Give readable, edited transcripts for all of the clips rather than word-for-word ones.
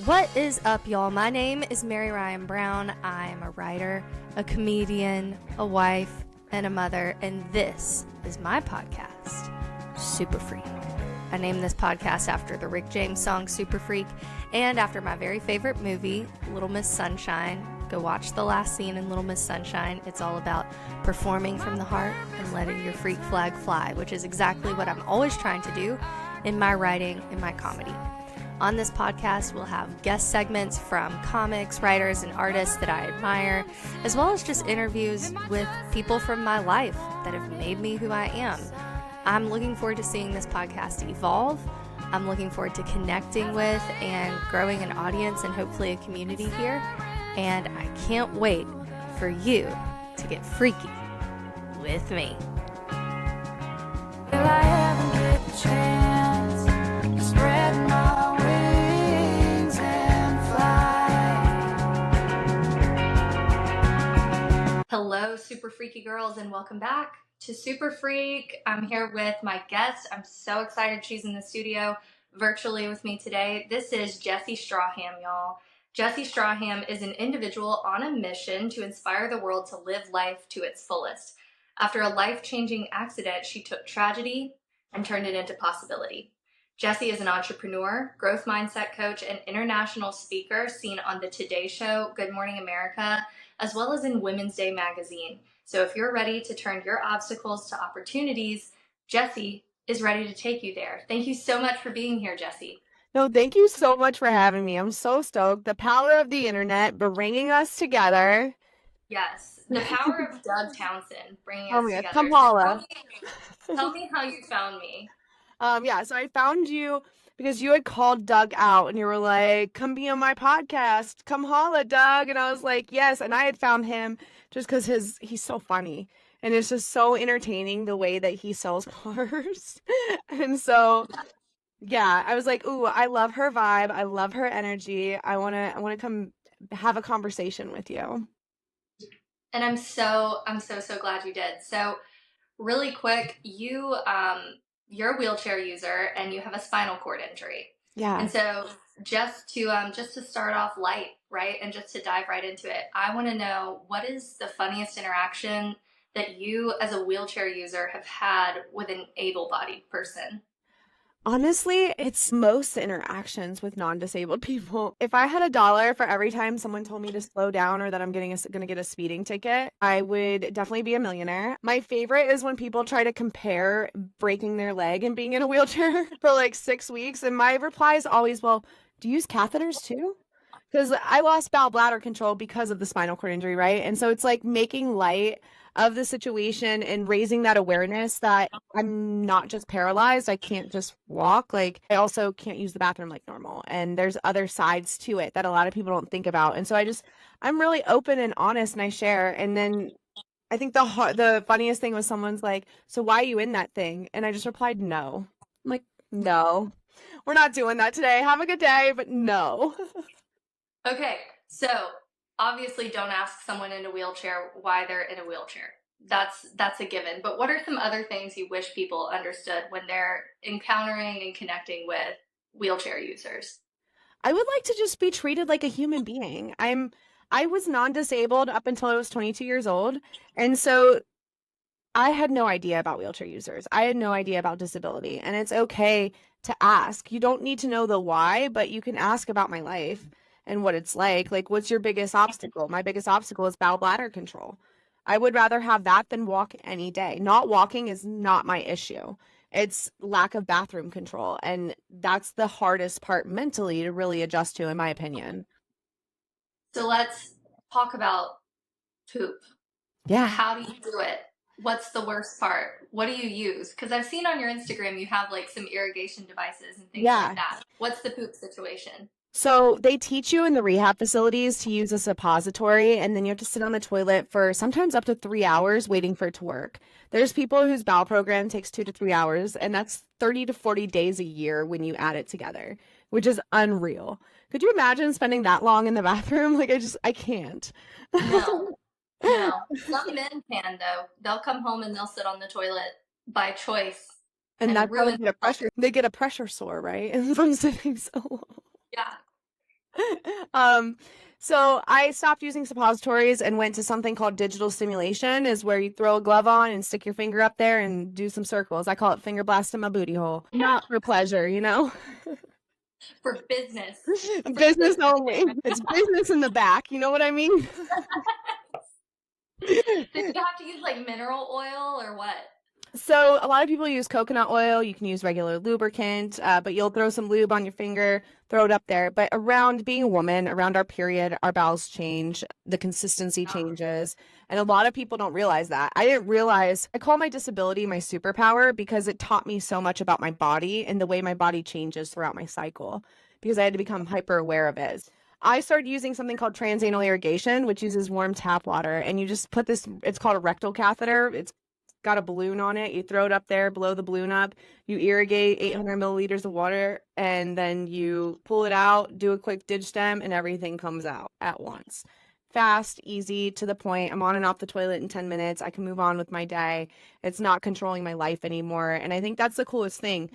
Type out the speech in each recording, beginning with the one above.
What is up, y'all? My name is Mary Ryan Brown. I'm a writer, a comedian, a wife, and a mother, and this is my podcast, Superfreak. I named this podcast after the Rick James song Superfreak and after my very favorite movie, Little Miss Sunshine. Go watch the last scene in Little Miss Sunshine. It's all about performing from the heart and letting your freak flag fly, which is exactly what I'm always trying to do in my writing, in my comedy. On this podcast, we'll have guest segments from comics, writers, and artists that I admire, as well as just interviews with people from my life that have made me who I am. I'm looking forward to seeing this podcast evolve. I'm looking forward to connecting with and growing an audience and hopefully a community here. And I can't wait for you to get freaky with me. Will I ever get a chance to spread my wings and fly? Hello, super freaky girls, and welcome back to Super Freak. I'm here with my guest. I'm so excited she's in the studio virtually with me today. This is Jesi Stracham, y'all. Jesi Stracham is an individual on a mission to inspire the world to live life to its fullest. After a life-changing accident, she took tragedy and turned it into possibility. Jesi is an entrepreneur, growth mindset coach, and international speaker seen on The Today Show, Good Morning America, as well as in Women's Day magazine. So if you're ready to turn your obstacles to opportunities, Jesi is ready to take you there. Thank you so much for being here, Jesi. No, thank you so much for having me. I'm so stoked. The power of the internet bringing us together. Yes, the power of Doug Townsend bringing Oh us my God, together. come holla. Tell me how you found me. So I found you because you had called Doug out and you were like, come be on my podcast. Come holla, Doug. And I was like, yes. And I had found him just because he's so funny. And it's just so entertaining the way that he sells cars. And so yeah, I was like, ooh, I love her vibe. I love her energy. I wanna come have a conversation with you. And I'm so glad you did. So really quick, you're a wheelchair user and you have a spinal cord injury. Yeah. And so just to start off light, right? And just to dive right into it, I want to know, what is the funniest interaction that you as a wheelchair user have had with an able-bodied person? Honestly, it's most interactions with non-disabled people. If I had $1 for every time someone told me to slow down or that I'm gonna get a speeding ticket, I would definitely be a millionaire. My favorite is when people try to compare breaking their leg and being in a wheelchair for like 6 weeks, and my reply is always, well, do you use catheters too? Because I lost bowel bladder control because of the spinal cord injury, right? And so it's like making light of the situation and raising that awareness that I'm not just paralyzed. I can't just walk. Like, I also can't use the bathroom like normal. And there's other sides to it that a lot of people don't think about. And so I'm really open and honest and I share. And then I think the funniest thing was someone's like, so why are you in that thing? And I just replied, no. I'm like, no, we're not doing that today. Have a good day, but no. Okay, so obviously don't ask someone in a wheelchair why they're in a wheelchair. That's a given. But what are some other things you wish people understood when they're encountering and connecting with wheelchair users? I would like to just be treated like a human being. I was non-disabled up until I was 22 years old. And so I had no idea about wheelchair users. I had no idea about disability. And it's okay to ask. You don't need to know the why, but you can ask about my life and what it's like. Like, what's your biggest obstacle? My biggest obstacle is bowel bladder control. I would rather have that than walk any day. Not walking is not my issue. It's lack of bathroom control. And that's the hardest part mentally to really adjust to, in my opinion. So let's talk about poop. Yeah. How do you do it? What's the worst part? What do you use? Because I've seen on your Instagram you have like some irrigation devices and things like that. What's the poop situation? So they teach you in the rehab facilities to use a suppository, and then you have to sit on the toilet for sometimes up to 3 hours waiting for it to work. There's people whose bowel program takes 2 to 3 hours, and that's 30 to 40 days a year when you add it together, which is unreal. Could you imagine spending that long in the bathroom? Like, I can't. No. No. Some men can, though. They'll come home and they'll sit on the toilet by choice. And that's how they get a pressure sore, right? And from sitting so long. Yeah. Um, so I stopped using suppositories and went to something called digital stimulation, is where you throw a glove on and stick your finger up there and do some circles. I call it finger blast in my booty hole. Not for pleasure, you know? For business. Business only. It's business in the back, you know what I mean? Did you have to use like mineral oil or what? So a lot of people use coconut oil. You can use regular lubricant, but you'll throw some lube on your finger, throw it up there. But around being a woman, around our period, our bowels change, the consistency changes. And a lot of people don't realize that. I didn't realize, I call my disability my superpower because it taught me so much about my body and the way my body changes throughout my cycle because I had to become hyper aware of it. I started using something called transanal irrigation, which uses warm tap water. And you just put this, it's called a rectal catheter. It's got a balloon on it. You throw it up there, blow the balloon up. You irrigate 800 milliliters of water, and then you pull it out, do a quick dig stem, and everything comes out at once. Fast, easy, to the point. I'm on and off the toilet in 10 minutes. I can move on with my day. It's not controlling my life anymore. And I think that's the coolest thing.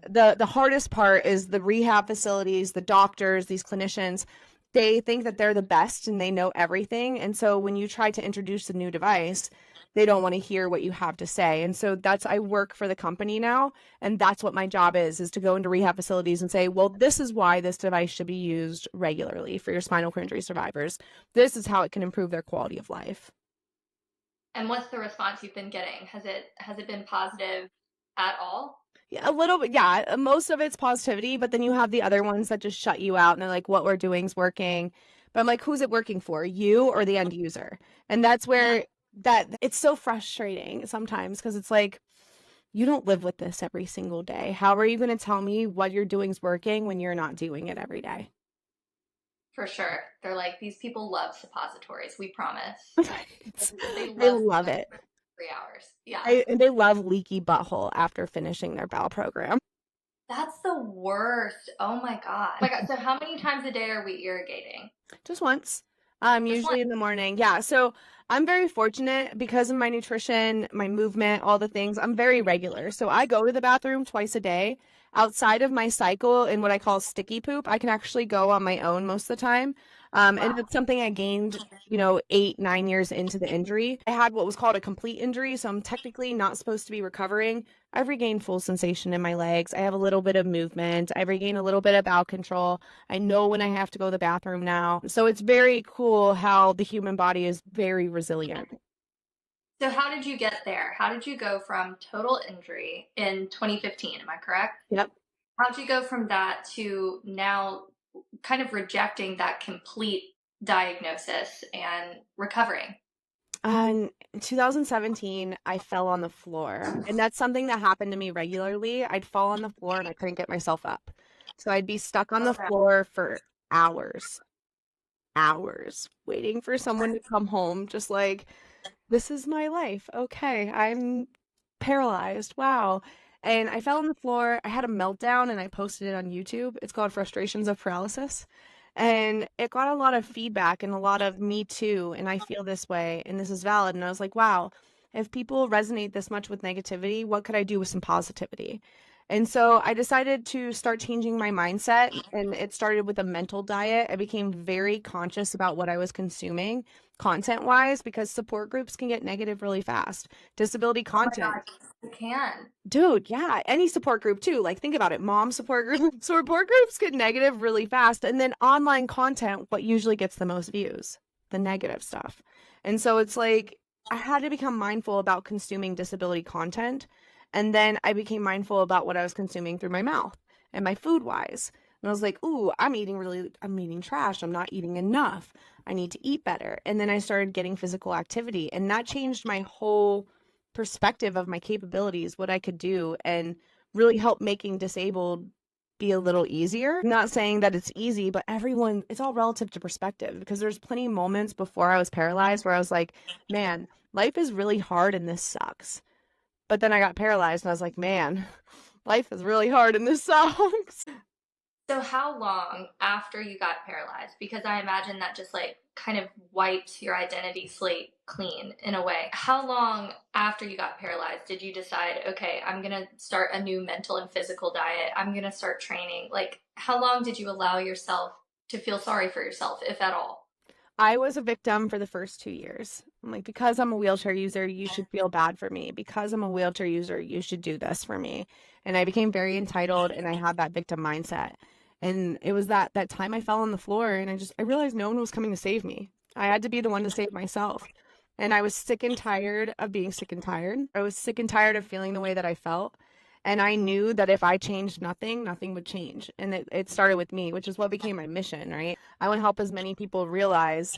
The hardest part is the rehab facilities, the doctors, these clinicians, they think that they're the best and they know everything. And so when you try to introduce a new device, they don't want to hear what you have to say. And so that's, I work for the company now, and that's what my job is to go into rehab facilities and say, well, this is why this device should be used regularly for your spinal cord injury survivors. This is how it can improve their quality of life. And what's the response you've been getting? Has it been positive at all? Yeah, a little bit. Yeah, most of it's positivity, but then you have the other ones that just shut you out and they're like, what we're doing is working. But I'm like, who's it working for? You or the end user? And that's where that it's so frustrating sometimes because it's like, you don't live with this every single day. How are you going to tell me what you're doing is working when you're not doing it every day? For sure. They're like, these people love suppositories, we promise. They love it. 3 hours. Yeah. They love leaky butthole after finishing their bowel program. That's the worst. Oh my God. Oh my God. So how many times a day are we irrigating? Just once. Usually in the morning. Yeah. So I'm very fortunate because of my nutrition, my movement, all the things. I'm very regular. So I go to the bathroom twice a day. Outside of my cycle in what I call sticky poop, I can actually go on my own most of the time. And it's something I gained, 8-9 years into the injury. I had what was called a complete injury, so I'm technically not supposed to be recovering. I've regained full sensation in my legs. I have a little bit of movement. I've regained a little bit of bowel control. I know when I have to go to the bathroom now. So it's very cool how the human body is very resilient. So how did you get there? How did you go from total injury in 2015? Am I correct? Yep. How did you go from that to now kind of rejecting that complete diagnosis and recovering? In 2017, I fell on the floor, and that's something that happened to me regularly. I'd fall on the floor and I couldn't get myself up. So I'd be stuck on the floor for hours, waiting for someone to come home, just like, this is my life. Okay, I'm paralyzed. Wow. And I fell on the floor. I had a meltdown and I posted it on YouTube. It's called Frustrations of Paralysis. And it got a lot of feedback and a lot of me too. And I feel this way and this is valid. And I was like, wow, if people resonate this much with negativity, what could I do with some positivity? And so I decided to start changing my mindset. And it started with a mental diet. I became very conscious about what I was consuming content wise because support groups can get negative really fast. Disability content. Oh my God, you can. Dude, yeah, any support group too. Like, think about it. Mom support group, support groups get negative really fast. And then online content, what usually gets the most views? The negative stuff. And so it's like, I had to become mindful about consuming disability content. And then I became mindful about what I was consuming through my mouth and my food wise. And I was like, ooh, I'm eating trash. I'm not eating enough. I need to eat better. And then I started getting physical activity. And that changed my whole perspective of my capabilities, what I could do, and really help making disabled be a little easier. I'm not saying that it's easy, but it's all relative to perspective because there's plenty of moments before I was paralyzed where I was like, man, life is really hard and this sucks. But then I got paralyzed and I was like, man, life is really hard and this sucks. So how long after you got paralyzed? Because I imagine that just like kind of wiped your identity slate clean in a way. How long after you got paralyzed did you decide, okay, I'm going to start a new mental and physical diet. I'm going to start training. Like, how long did you allow yourself to feel sorry for yourself, if at all? I was a victim for the first 2 years. I'm like, because I'm a wheelchair user, you should feel bad for me. Because I'm a wheelchair user, you should do this for me. And I became very entitled and I had that victim mindset. And it was that time I fell on the floor and I realized no one was coming to save me. I had to be the one to save myself. And I was sick and tired of being sick and tired. I was sick and tired of feeling the way that I felt. And I knew that if I changed nothing, nothing would change. And it started with me, which is what became my mission, right? I want to help as many people realize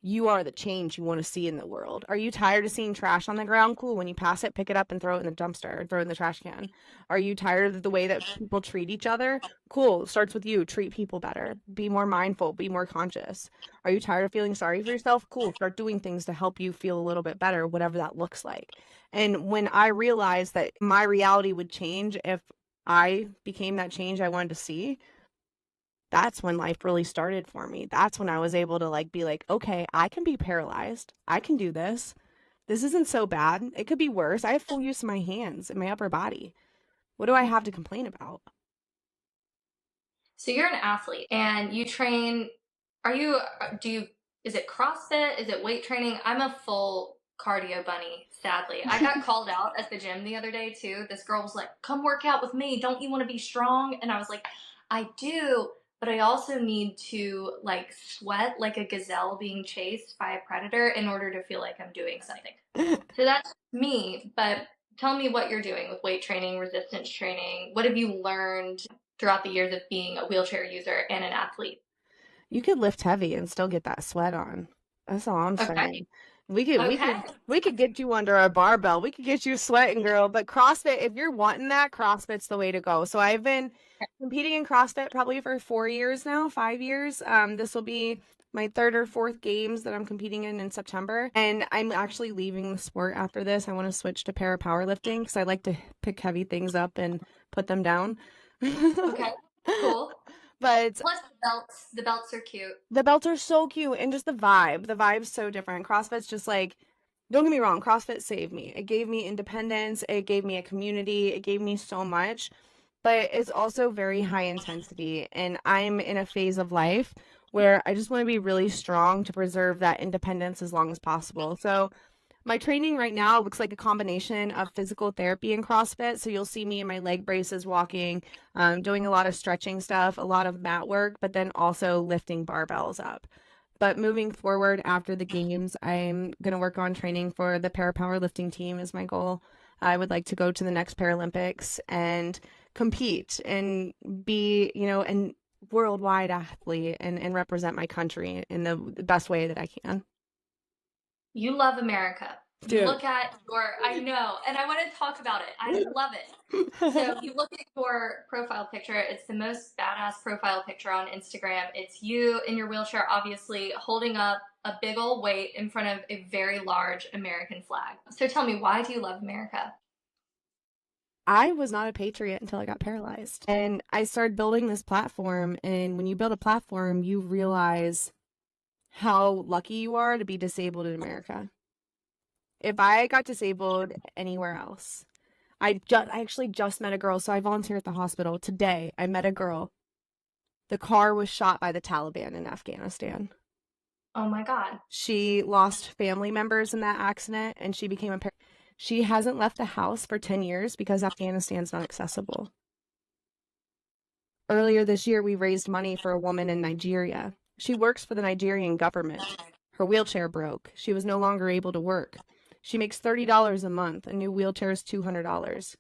you are the change you want to see in the world. Are you tired of seeing trash on the ground? Cool. When you pass it, pick it up and throw it in the dumpster or throw it in the trash can. Are you tired of the way that people treat each other? Cool. It starts with you. Treat people better. Be more mindful. Be more conscious. Are you tired of feeling sorry for yourself? Cool. Start doing things to help you feel a little bit better, whatever that looks like. And when I realized that my reality would change if I became that change I wanted to see, that's when life really started for me. That's when I was able to be like, okay, I can be paralyzed. I can do this. This isn't so bad. It could be worse. I have full use of my hands and my upper body. What do I have to complain about? So you're an athlete and you train, are you, do you, is it CrossFit? Is it weight training? I'm a full cardio bunny, sadly. I got called out at the gym the other day too. This girl was like, come work out with me. Don't you want to be strong? And I was like, I do, but I also need to sweat like a gazelle being chased by a predator in order to feel like I'm doing something. So that's me, but tell me what you're doing with weight training, resistance training. What have you learned throughout the years of being a wheelchair user and an athlete? You could lift heavy and still get that sweat on. That's all I'm Okay. saying. We could we Okay. could we could get you under a barbell. We could get you sweating, girl. But CrossFit, if you're wanting that, CrossFit's the way to go. So I've been competing in CrossFit probably for 4 years now, 5 years. This will be my third or fourth games that I'm competing in September. And I'm actually leaving the sport after this. I want to switch to para powerlifting because I like to pick heavy things up and put them down. Okay. Cool. But Plus the belts are cute. the belts are so cute and just the vibe. The vibe's so different. CrossFit's just don't get me wrong, CrossFit saved me. It gave me independence, it gave me a community, it gave me so much. But it's also very high intensity. And I'm in a phase of life where I just want to be really strong to preserve that independence as long as possible. So my training right now looks like a combination of physical therapy and CrossFit. So you'll see me in my leg braces walking, doing a lot of stretching stuff, a lot of mat work, but then also lifting barbells up. But moving forward after the games, I'm going to work on training for the para powerlifting team is my goal. I would like to go to the next Paralympics and compete and be, a worldwide athlete and represent my country in the best way that I can. You love America. Dude. Look at I know, and I want to talk about it. I love it. So you look at your profile picture, it's the most badass profile picture on Instagram. It's you in your wheelchair, obviously, holding up a big old weight in front of a very large American flag. So tell me, why do you love America? I was not a patriot until I got paralyzed. And I started building this platform. And when you build a platform, you realize how lucky you are to be disabled in America. If I got disabled anywhere else, I actually just met a girl. So I volunteer at the hospital. Today, I met a girl. The car was shot by the Taliban in Afghanistan. Oh my God. She lost family members in that accident and she became a She hasn't left the house for 10 years because Afghanistan's not accessible. Earlier this year, we raised money for a woman in Nigeria. She works for the Nigerian government. Her wheelchair broke. She was no longer able to work. She makes $30 a month. A new wheelchair is $200.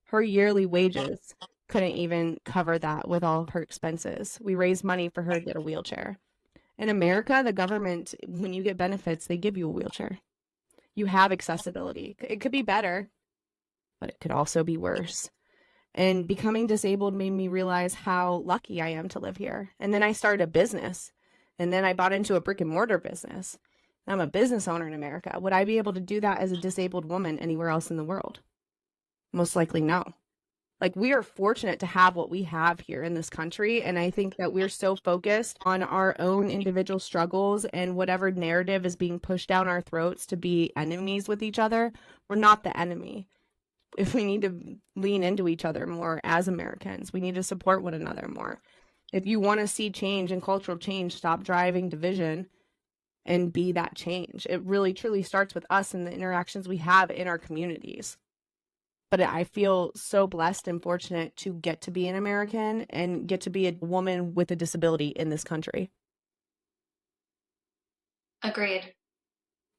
Her yearly wages couldn't even cover that with all of her expenses. We raised money for her to get a wheelchair. In America, the government, when you get benefits, they give you a wheelchair. You have accessibility. It could be better, but it could also be worse. And becoming disabled made me realize how lucky I am to live here. And then I started a business. And then I bought into a brick and mortar business. I'm a business owner in America. Would I be able to do that as a disabled woman anywhere else in the world? Most likely no. We are fortunate to have what we have here in this country. And I think that we're so focused on our own individual struggles and whatever narrative is being pushed down our throats to be enemies with each other. We're not the enemy. If we need to lean into each other more as Americans, we need to support one another more. If you want to see change and cultural change, stop driving division and be that change. It really truly starts with us and the interactions we have in our communities. But I feel so blessed and fortunate to get to be an American and get to be a woman with a disability in this country. Agreed.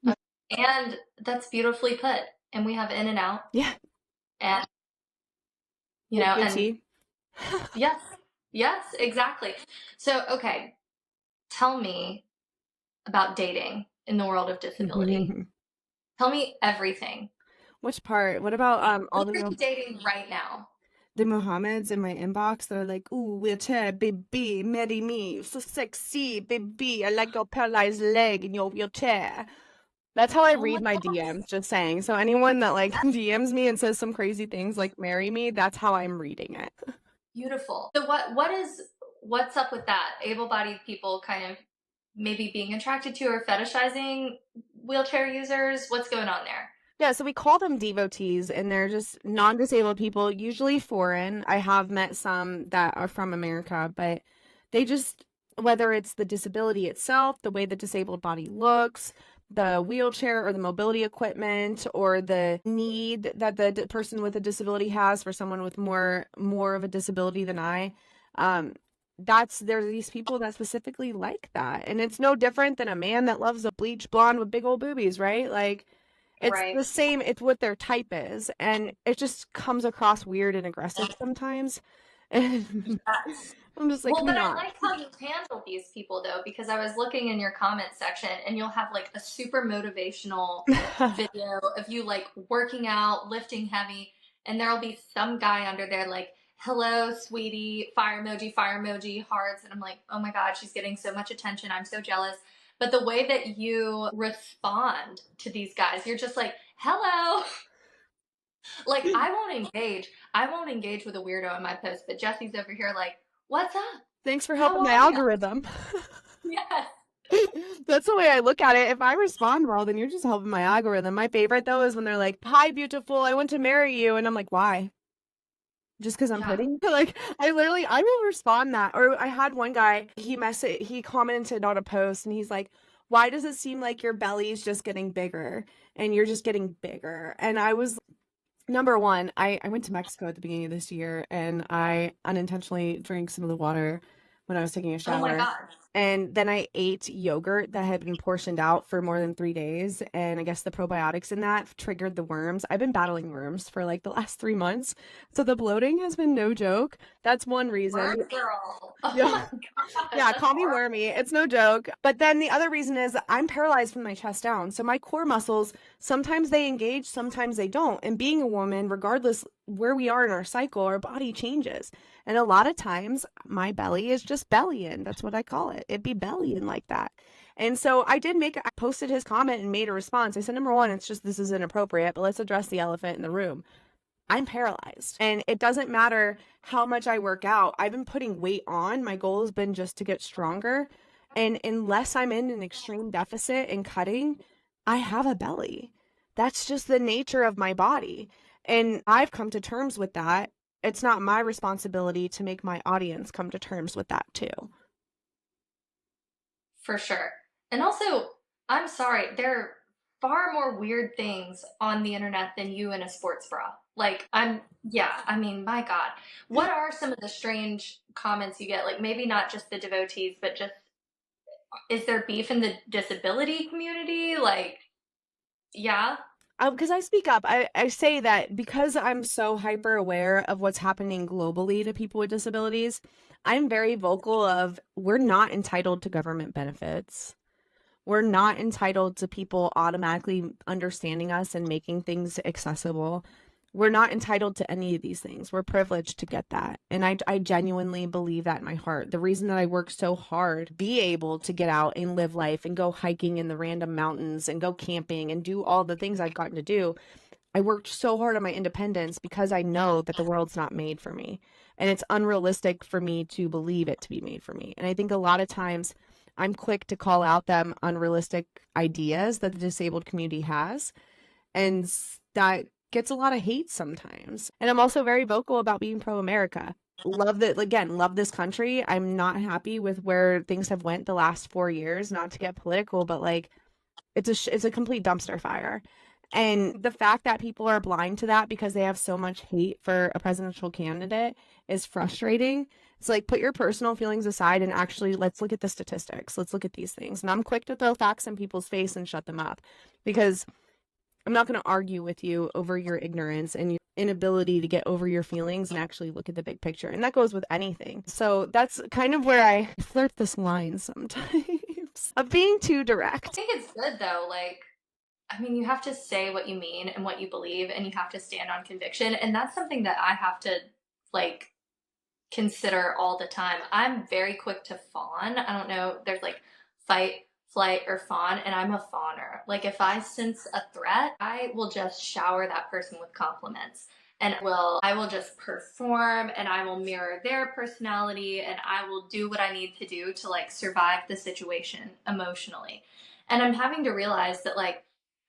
And that's beautifully put. And we have in and out. Yeah. And, you know, Good and tea. yes, exactly. So, okay, tell me about dating in the world of disability. Tell me everything. Which part? What about all Who are you dating right now? the Mohammeds in my inbox that are like, ooh, wheelchair, baby, marry me, so sexy, baby, I like your paralyzed leg in your wheelchair. That's how I Oh my read my God. DMs, just saying. So anyone that like DMs me and says some crazy things like marry me, that's how I'm reading it. Beautiful. So what's up with that? Able-bodied people kind of maybe being attracted to or fetishizing wheelchair users? What's going on there? Yeah, so we call them devotees, and they're just non-disabled people, usually foreign. I have met some that are from America, but they just, whether it's the disability itself, the way the disabled body looks, the wheelchair or the mobility equipment, or the need that the person with a disability has for someone with more of a disability than I, there's these people that specifically like that. And it's no different than a man that loves a bleach blonde with big old boobies, right? Like, it's Right. the same, it's what their type is, and it just comes across weird and aggressive sometimes. And Yes. I'm just like, Well, come but I on. like how you handle these people though, because I was looking in your comment section and you'll have like a super motivational video of you like working out, lifting heavy, and there'll be some guy under there like, hello, sweetie, fire emoji, hearts. And I'm like, oh my God, she's getting so much attention. I'm so jealous. But the way that you respond to these guys, you're just like, hello. Like I won't engage with a weirdo in my post, but Jesse's over here like, what's up? Thanks for How helping my are you? algorithm. Yes. That's the way I look at it. If I respond well, then you're just helping my algorithm. My favorite though is when they're like, "Hi, beautiful, I want to marry you," and I'm like, "Why?" Just because I'm Yeah. pretty? Like, I will respond that. Or I had one guy, he commented on a post, and he's like, "Why does it seem like your belly's just getting bigger and you're just getting bigger?" And I was number one, I went to Mexico at the beginning of this year, and I unintentionally drank some of the water when I was taking a Oh my shower. God. And then I ate yogurt that had been portioned out for more than 3 days. And I guess the probiotics in that triggered the worms. I've been battling worms for like the last 3 months. So the bloating has been no joke. That's one reason. Worm girl. Oh Yeah. my God. Yeah, That's call me horrible. wormy. It's no joke. But then the other reason is I'm paralyzed from my chest down. So my core muscles, sometimes they engage, sometimes they don't. And being a woman, regardless where we are in our cycle, our body changes. And a lot of times my belly is just bellying. That's what I call it. It'd be bellying like that. And so I posted his comment and made a response. I said, number one, it's just this is inappropriate, but let's address the elephant in the room. I'm paralyzed. And it doesn't matter how much I work out. I've been putting weight on. My goal has been just to get stronger. And unless I'm in an extreme deficit and cutting, I have a belly. That's just the nature of my body. And I've come to terms with that. It's not my responsibility to make my audience come to terms with that too. For sure. And also, I'm sorry, there are far more weird things on the internet than you in a sports bra. Like, I mean, my God. What are some of the strange comments you get? Like, maybe not just the devotees, but just, is there beef in the disability community? Like, yeah. Because I speak up, I say that because I'm so hyper aware of what's happening globally to people with disabilities, I'm very vocal of we're not entitled to government benefits. We're not entitled to people automatically understanding us and making things accessible. We're not entitled to any of these things. We're privileged to get that. And I genuinely believe that in my heart. The reason that I work so hard, be able to get out and live life and go hiking in the random mountains and go camping and do all the things I've gotten to do. I worked so hard on my independence because I know that the world's not made for me. And it's unrealistic for me to believe it to be made for me. And I think a lot of times I'm quick to call out them unrealistic ideas that the disabled community has. And that gets a lot of hate sometimes. And I'm also very vocal about being pro America. love that, again, love this country. I'm not happy with where things have went the last 4 years, not to get political, but like it's a complete dumpster fire. And the fact that people are blind to that because they have so much hate for a presidential candidate is frustrating. It's like, put your personal feelings aside and actually let's look at the statistics. Let's look at these things. And I'm quick to throw facts in people's face and shut them up because I'm not going to argue with you over your ignorance and your inability to get over your feelings and actually look at the big picture. And that goes with anything. So that's kind of where I flirt this line sometimes of being too direct. I think it's good though. Like, I mean, you have to say what you mean and what you believe, and you have to stand on conviction. And that's something that I have to like consider all the time. I'm very quick to fawn. I don't know. There's like fight, flight, or fawn, and I'm a fawner. Like if I sense a threat, I will just shower that person with compliments. And I will just perform, and I will mirror their personality, and I will do what I need to do to like survive the situation emotionally. And I'm having to realize that like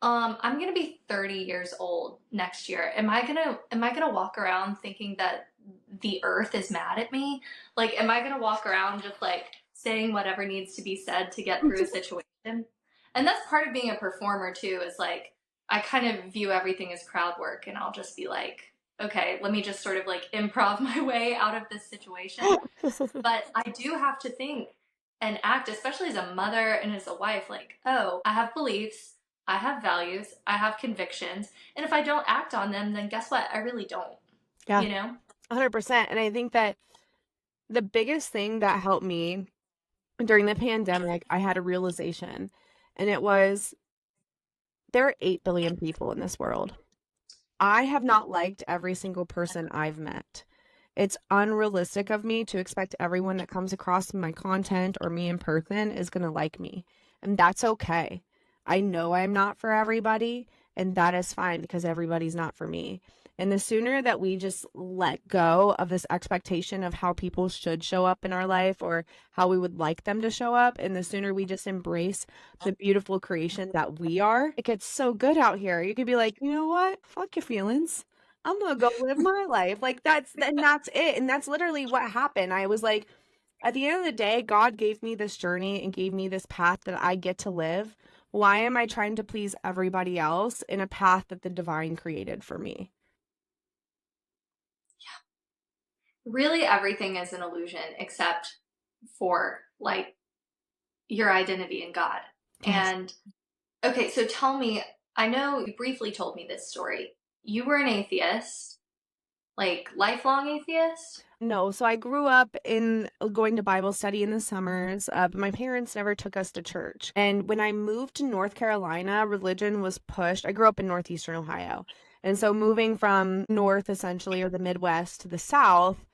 I'm gonna be 30 years old next year. Am I gonna walk around thinking that the earth is mad at me? Like, am I gonna walk around just like saying whatever needs to be said to get through a situation? And that's part of being a performer too, is like I kind of view everything as crowd work, and I'll just be like, okay, let me just sort of like improv my way out of this situation. But I do have to think and act, especially as a mother and as a wife, like, oh, I have beliefs, I have values, I have convictions. And if I don't act on them, then guess what? I really don't. Yeah. You know? 100%. And I think that the biggest thing that helped me during the pandemic, I had a realization, and it was there are 8 billion people in this world. I have not liked every single person I've met. It's unrealistic of me to expect everyone that comes across my content or me in person is going to like me. And that's okay. I know I'm not for everybody, and that is fine because everybody's not for me. And the sooner that we just let go of this expectation of how people should show up in our life or how we would like them to show up, and the sooner we just embrace the beautiful creation that we are, it gets so good out here. You could be like, you know what? Fuck your feelings. I'm gonna go live my life. Like that's it. And that's literally what happened. I was like, at the end of the day, God gave me this journey and gave me this path that I get to live. Why am I trying to please everybody else in a path that the divine created for me? Really, everything is an illusion except for like your identity in God. Yes. And okay, so tell me, I know you briefly told me this story. You were an atheist, like lifelong atheist? No, so I grew up in going to Bible study in the summers, but my parents never took us to church. And when I moved to North Carolina, religion was pushed. I grew up in northeastern Ohio. And so moving from north, essentially, or the Midwest to the South,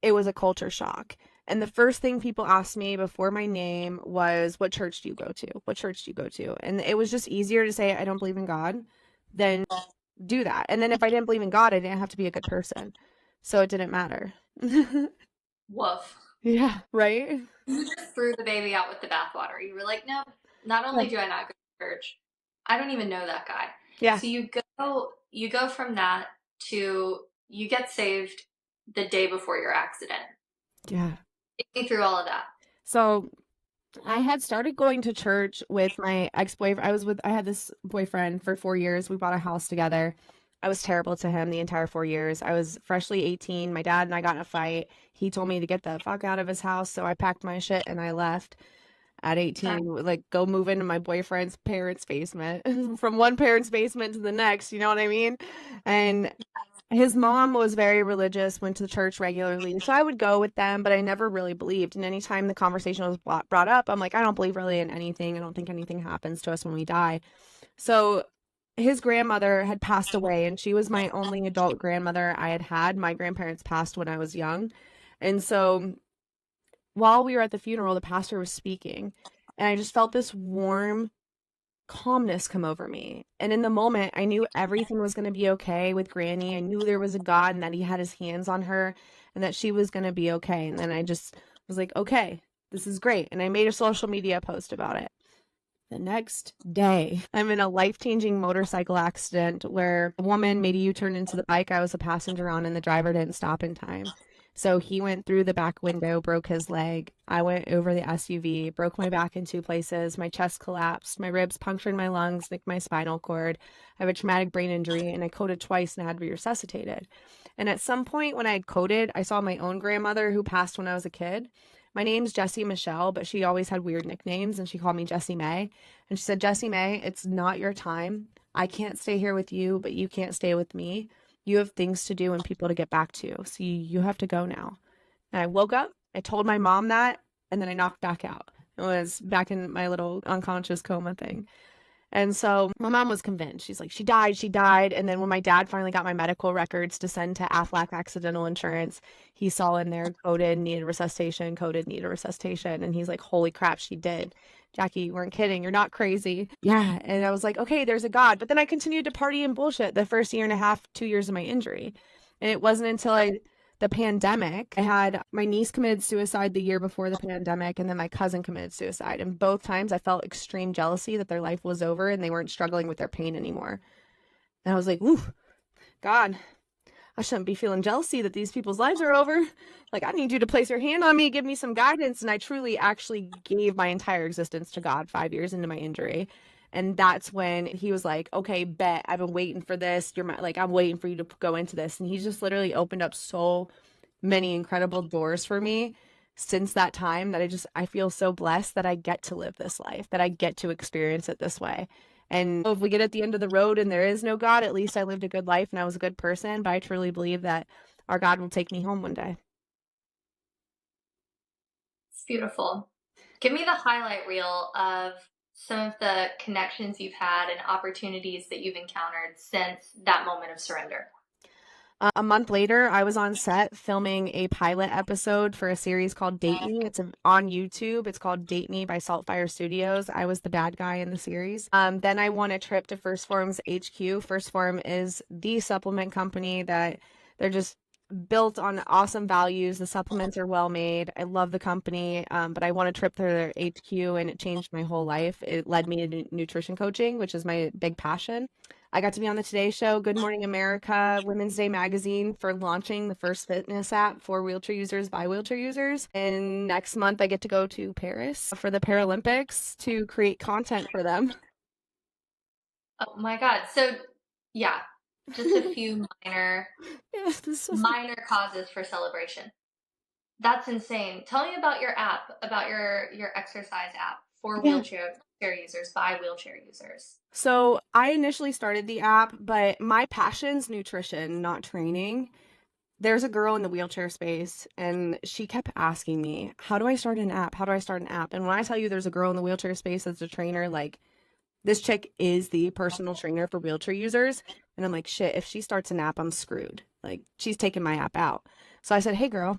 it was a culture shock. And the first thing people asked me before my name was, what church do you go to? What church do you go to? And it was just easier to say, I don't believe in God, than do that. And then if I didn't believe in God, I didn't have to be a good person. So it didn't matter. Woof. Yeah, right? You just threw the baby out with the bathwater. You were like, no, not only do I not go to church, I don't even know that guy. Yeah. So you go from that to you get saved the day before your accident. Yeah. Take me through all of that. So I had started going to church with my ex-boyfriend. I had this boyfriend for 4 years. We bought a house together. I was terrible to him the entire 4 years. I was freshly 18. My dad and I got in a fight. He told me to get the fuck out of his house. So I packed my shit and I left at 18, like go move into my boyfriend's parents' basement from one parent's basement to the next. You know what I mean? And his mom was very religious, went to church regularly. So I would go with them, but I never really believed. And anytime the conversation was brought up, I'm like, I don't believe really in anything. I don't think anything happens to us when we die. So his grandmother had passed away, and she was my only adult grandmother I had had. My grandparents passed when I was young. And so while we were at the funeral, the pastor was speaking, and I just felt this warm calmness come over me. And in the moment, I knew everything was going to be okay with Granny. I knew there was a God and that he had his hands on her and that she was going to be okay. And then I just was like, okay, this is great. And I made a social media post about it. The next day, I'm in a life-changing motorcycle accident where a woman made a U-turn into the bike I was a passenger on, and the driver didn't stop in time. So he went through the back window, broke his leg. I went over the SUV, broke my back in 2 places. My chest collapsed. My ribs punctured my lungs, nicked my spinal cord. I have a traumatic brain injury, and I coded twice and had to be resuscitated. And at some point when I had coded, I saw my own grandmother who passed when I was a kid. My name's Jessie Michelle, but she always had weird nicknames, and she called me Jessie May. And she said, Jessie May, it's not your time. I can't stay here with you, but you can't stay with me. You have things to do and people to get back to. So you have to go now. And I woke up, I told my mom that, and then I knocked back out. It was back in my little unconscious coma thing. And so my mom was convinced. She's like, she died. And then when my dad finally got my medical records to send to Aflac Accidental Insurance, he saw in there coded, needed resuscitation, coded, needed resuscitation. And he's like, holy crap, she did. Jackie, you weren't kidding. You're not crazy. Yeah. And I was like, okay, there's a God. But then I continued to party and bullshit the first year and a half, 2 years of my injury. And it wasn't until the pandemic, I had my niece committed suicide the year before the pandemic, and then my cousin committed suicide. And both times I felt extreme jealousy that their life was over and they weren't struggling with their pain anymore. And I was like, ooh, God, I shouldn't be feeling jealousy that these people's lives are over. Like, I need you to place your hand on me, give me some guidance. And I truly actually gave my entire existence to God 5 years into my injury. And that's when he was like, okay, bet, I've been waiting for this. I'm waiting for you to go into this. And he just literally opened up so many incredible doors for me since that time that I feel so blessed that I get to live this life, that I get to experience it this way. And if we get at the end of the road and there is no God, at least I lived a good life and I was a good person. But I truly believe that our God will take me home one day. It's beautiful. Give me the highlight reel of some of the connections you've had and opportunities that you've encountered since that moment of surrender. A month later, I was on set filming a pilot episode for a series called Date Me. It's on YouTube. It's called Date Me by Saltfire Studios. I was the bad guy in the series. Then I won a trip to First Form's HQ. First Form is the supplement company that they're just built on awesome values. The supplements are well made. I love the company, but I won a trip to their HQ and it changed my whole life. It led me to nutrition coaching, which is my big passion. I got to be on the Today Show, Good Morning America, Women's Day magazine for launching the first fitness app for wheelchair users by wheelchair users. And next month I get to go to Paris for the Paralympics to create content for them. Oh my God. So yeah, just a few minor causes for celebration. That's insane. Tell me about your app, about your exercise app for wheelchair users by wheelchair users. So I initially started the app, but my passion's nutrition, not training. There's a girl in the wheelchair space and she kept asking me, how do I start an app? How do I start an app? And when I tell you there's a girl in the wheelchair space that's a trainer, like this chick is the personal trainer for wheelchair users. And I'm like, shit, if she starts an app, I'm screwed. Like she's taking my app out. So I said, hey girl,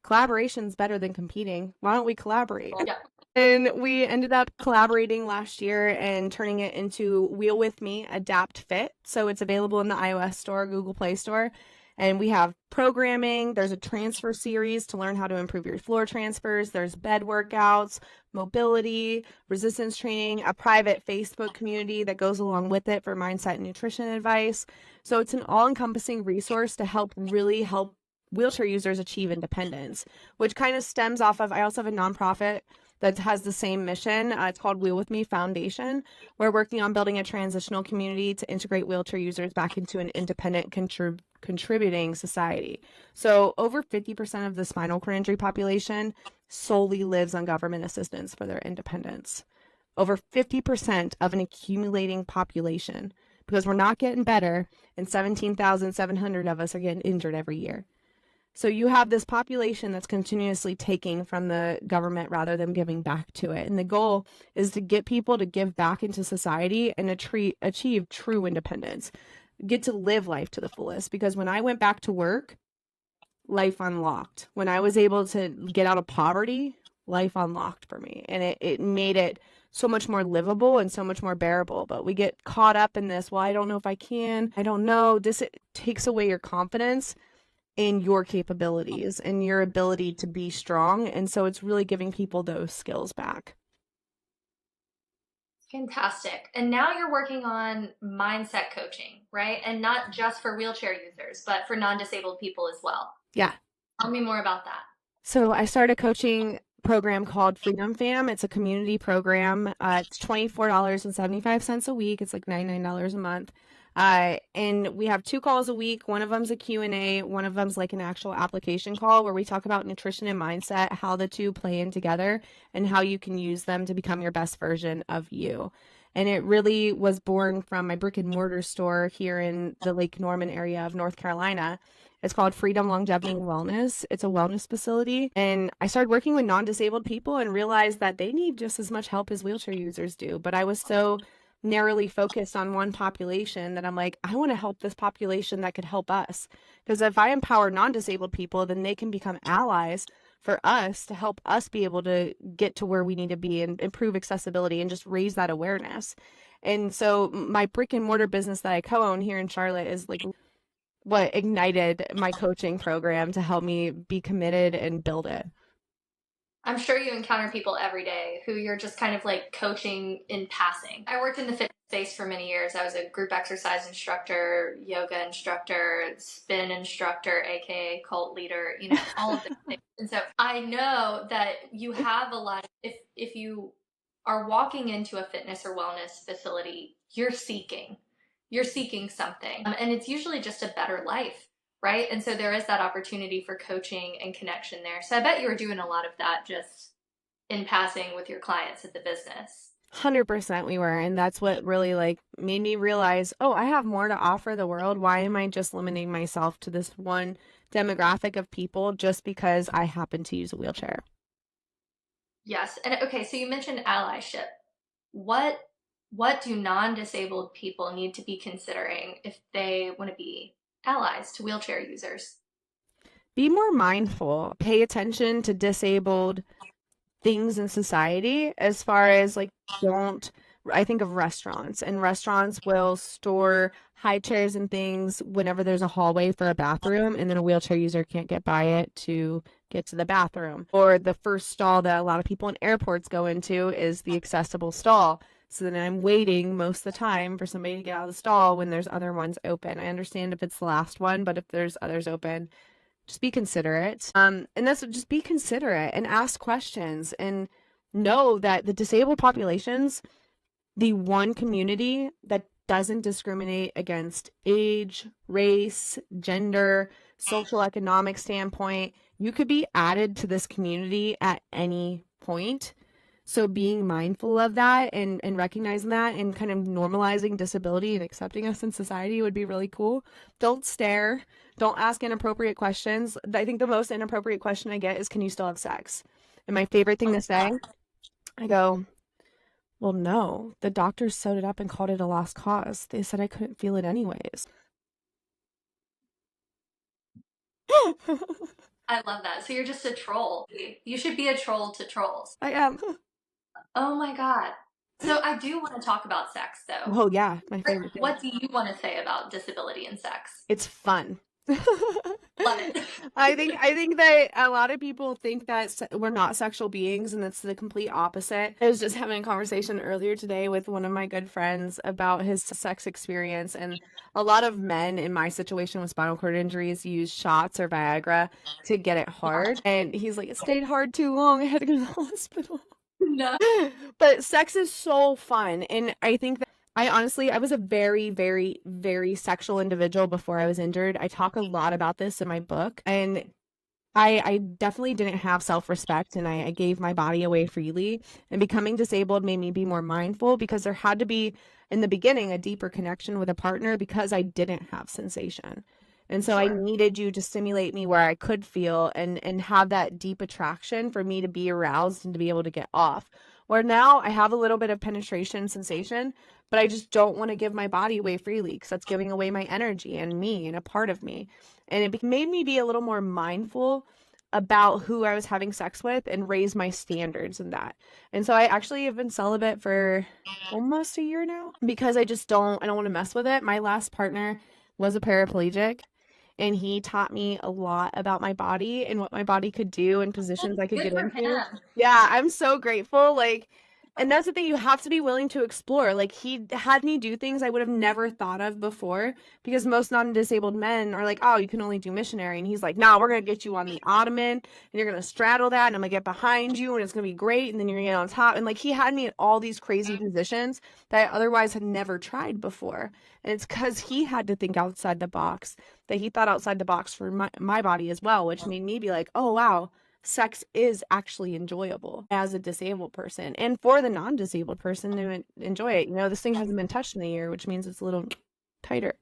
collaboration's better than competing. Why don't we collaborate? Yeah. And we ended up collaborating last year and turning it into Wheel With Me Adapt Fit. So it's available in the iOS store, Google Play Store. And we have programming. There's a transfer series to learn how to improve your floor transfers. There's bed workouts, mobility, resistance training, a private Facebook community that goes along with it for mindset and nutrition advice. So it's an all-encompassing resource to help wheelchair users achieve independence, which kind of stems off of, I also have a nonprofit that has the same mission. It's called Wheel With Me Foundation. We're working on building a transitional community to integrate wheelchair users back into an independent contributing society. So over 50% of the spinal cord injury population solely lives on government assistance for their independence. Over 50% of an accumulating population, because we're not getting better, and 17,700 of us are getting injured every year. So you have this population that's continuously taking from the government rather than giving back to it. And the goal is to get people to give back into society and achieve true independence, get to live life to the fullest. Because when I went back to work, life unlocked. When I was able to get out of poverty, life unlocked for me. And it made it so much more livable and so much more bearable. But we get caught up in this, well, I don't know if I can. I don't know. It takes away your confidence in your capabilities and your ability to be strong. And so it's really giving people those skills back. Fantastic. And now you're working on mindset coaching, right? And not just for wheelchair users, but for non-disabled people as well. Yeah. Tell me more about that. So I started a coaching program called Freedom Fam. It's a community program. It's $24.75 a week. It's like $99 a month. And we have 2 calls a week. One of them's a Q&A. One of them's like an actual application call where we talk about nutrition and mindset, how the two play in together, and how you can use them to become your best version of you. And it really was born from my brick and mortar store here in the Lake Norman area of North Carolina. It's called Freedom Longevity and Wellness. It's a wellness facility. And I started working with non-disabled people and realized that they need just as much help as wheelchair users do. But I was so narrowly focused on one population that I'm like, I want to help this population that could help us. Because if I empower non-disabled people, then they can become allies for us to help us be able to get to where we need to be and improve accessibility and just raise that awareness. And so my brick and mortar business that I co-own here in Charlotte is like what ignited my coaching program to help me be committed and build it. I'm sure you encounter people every day who you're just kind of like coaching in passing. I worked in the fitness space for many years. I was a group exercise instructor, yoga instructor, spin instructor, aka cult leader, all of those things. And so I know that you have a lot of, if you are walking into a fitness or wellness facility, you're seeking something. And it's usually just a better life. Right. And so there is that opportunity for coaching and connection there. So I bet you were doing a lot of that just in passing with your clients at the business. 100% we were. And that's what really like made me realize, oh, I have more to offer the world. Why am I just limiting myself to this one demographic of people just because I happen to use a wheelchair? Yes. And okay, so you mentioned allyship. What do non-disabled people need to be considering if they want to be allies to wheelchair users? Be more mindful. Pay attention to disabled things in society as far as like I think of restaurants, and restaurants will store high chairs and things whenever there's a hallway for a bathroom, and then a wheelchair user can't get by it to get to the bathroom. Or the first stall that a lot of people in airports go into is the accessible stall. So then I'm waiting most of the time for somebody to get out of the stall when there's other ones open. I understand if it's the last one, but if there's others open, just be considerate. And that's just be considerate and ask questions and know that the disabled populations, the one community that doesn't discriminate against age, race, gender, social economic standpoint, you could be added to this community at any point. So being mindful of that and recognizing that and kind of normalizing disability and accepting us in society would be really cool. Don't stare. Don't ask inappropriate questions. I think the most inappropriate question I get is, can you still have sex? And my favorite thing to say, I go, well, no, the doctors sewed it up and called it a lost cause. They said I couldn't feel it anyways. I love that. So you're just a troll. You should be a troll to trolls. I am. Oh my God. So I do want to talk about sex though. Oh yeah, my favorite thing. What do you want to say about disability and sex? It's fun. Love it. I think that a lot of people think that we're not sexual beings, and that's the complete opposite. I was just having a conversation earlier today with one of my good friends about his sex experience, and a lot of men in my situation with spinal cord injuries use shots or Viagra to get it hard, and he's like, it stayed hard too long, I had to go to the hospital. No. But sex is so fun, and I think that I was a very, very, very sexual individual before I was injured. I talk a lot about this in my book, and I definitely didn't have self-respect, and I gave my body away freely, and becoming disabled made me be more mindful because there had to be, in the beginning, a deeper connection with a partner because I didn't have sensation. And so I needed you to stimulate me where I could feel and have that deep attraction for me to be aroused and to be able to get off. Where now I have a little bit of penetration sensation, but I just don't want to give my body away freely because that's giving away my energy and me and a part of me. And it made me be a little more mindful about who I was having sex with and raise my standards in that. And so I actually have been celibate for almost a year now because I don't want to mess with it. My last partner was a paraplegic, and he taught me a lot about my body and what my body could do and positions I could get into. Yeah, I'm so grateful. Like, And that's the thing, you have to be willing to explore. Like, he had me do things I would have never thought of before, because most non-disabled men are like, oh, you can only do missionary. And he's like, no, we're going to get you on the ottoman and you're going to straddle that and I'm going to get behind you and it's going to be great. And then you're going to get on top. And like, he had me in all these crazy positions that I otherwise had never tried before. And it's because he had to think outside the box, that he thought outside the box for my body as well, which made me be like, oh, wow. Sex is actually enjoyable as a disabled person, and for the non-disabled person to enjoy it. You know, this thing hasn't been touched in a year, which means it's a little tighter.